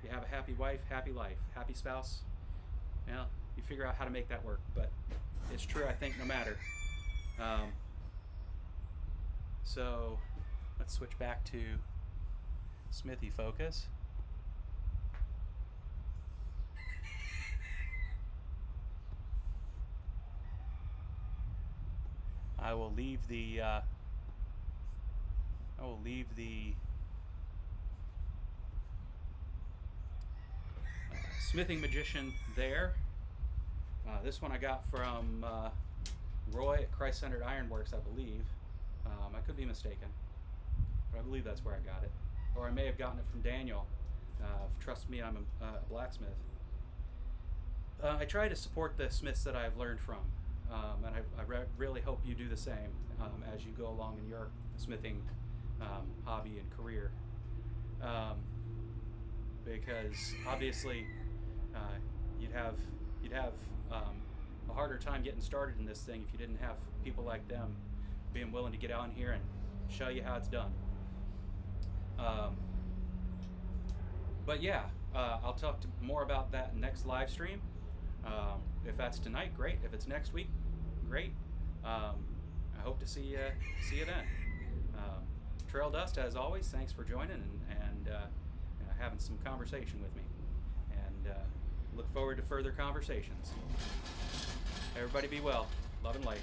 you have a happy wife, happy life, happy spouse. Yeah, you figure out how to make that work. But it's true, I think, no matter. So let's switch back to Smithy focus. I will leave the smithing magician there. This one I got from Roy at Christ-Centered Ironworks, I believe. I could be mistaken, but I believe that's where I got it. Or I may have gotten it from Daniel. Trust me, I'm a blacksmith. I try to support the smiths that I've learned from, and I really hope you do the same as you go along in your smithing hobby and career. Because obviously you'd have a harder time getting started in this thing if you didn't have people like them being willing to get out in here and show you how it's done. But yeah, I'll talk more about that next live stream. If that's tonight, great. If it's next week, great. I hope to see you then. Trail Dust, as always, thanks for joining and having some conversation with me. And look forward to further conversations. Everybody be well. Love and light.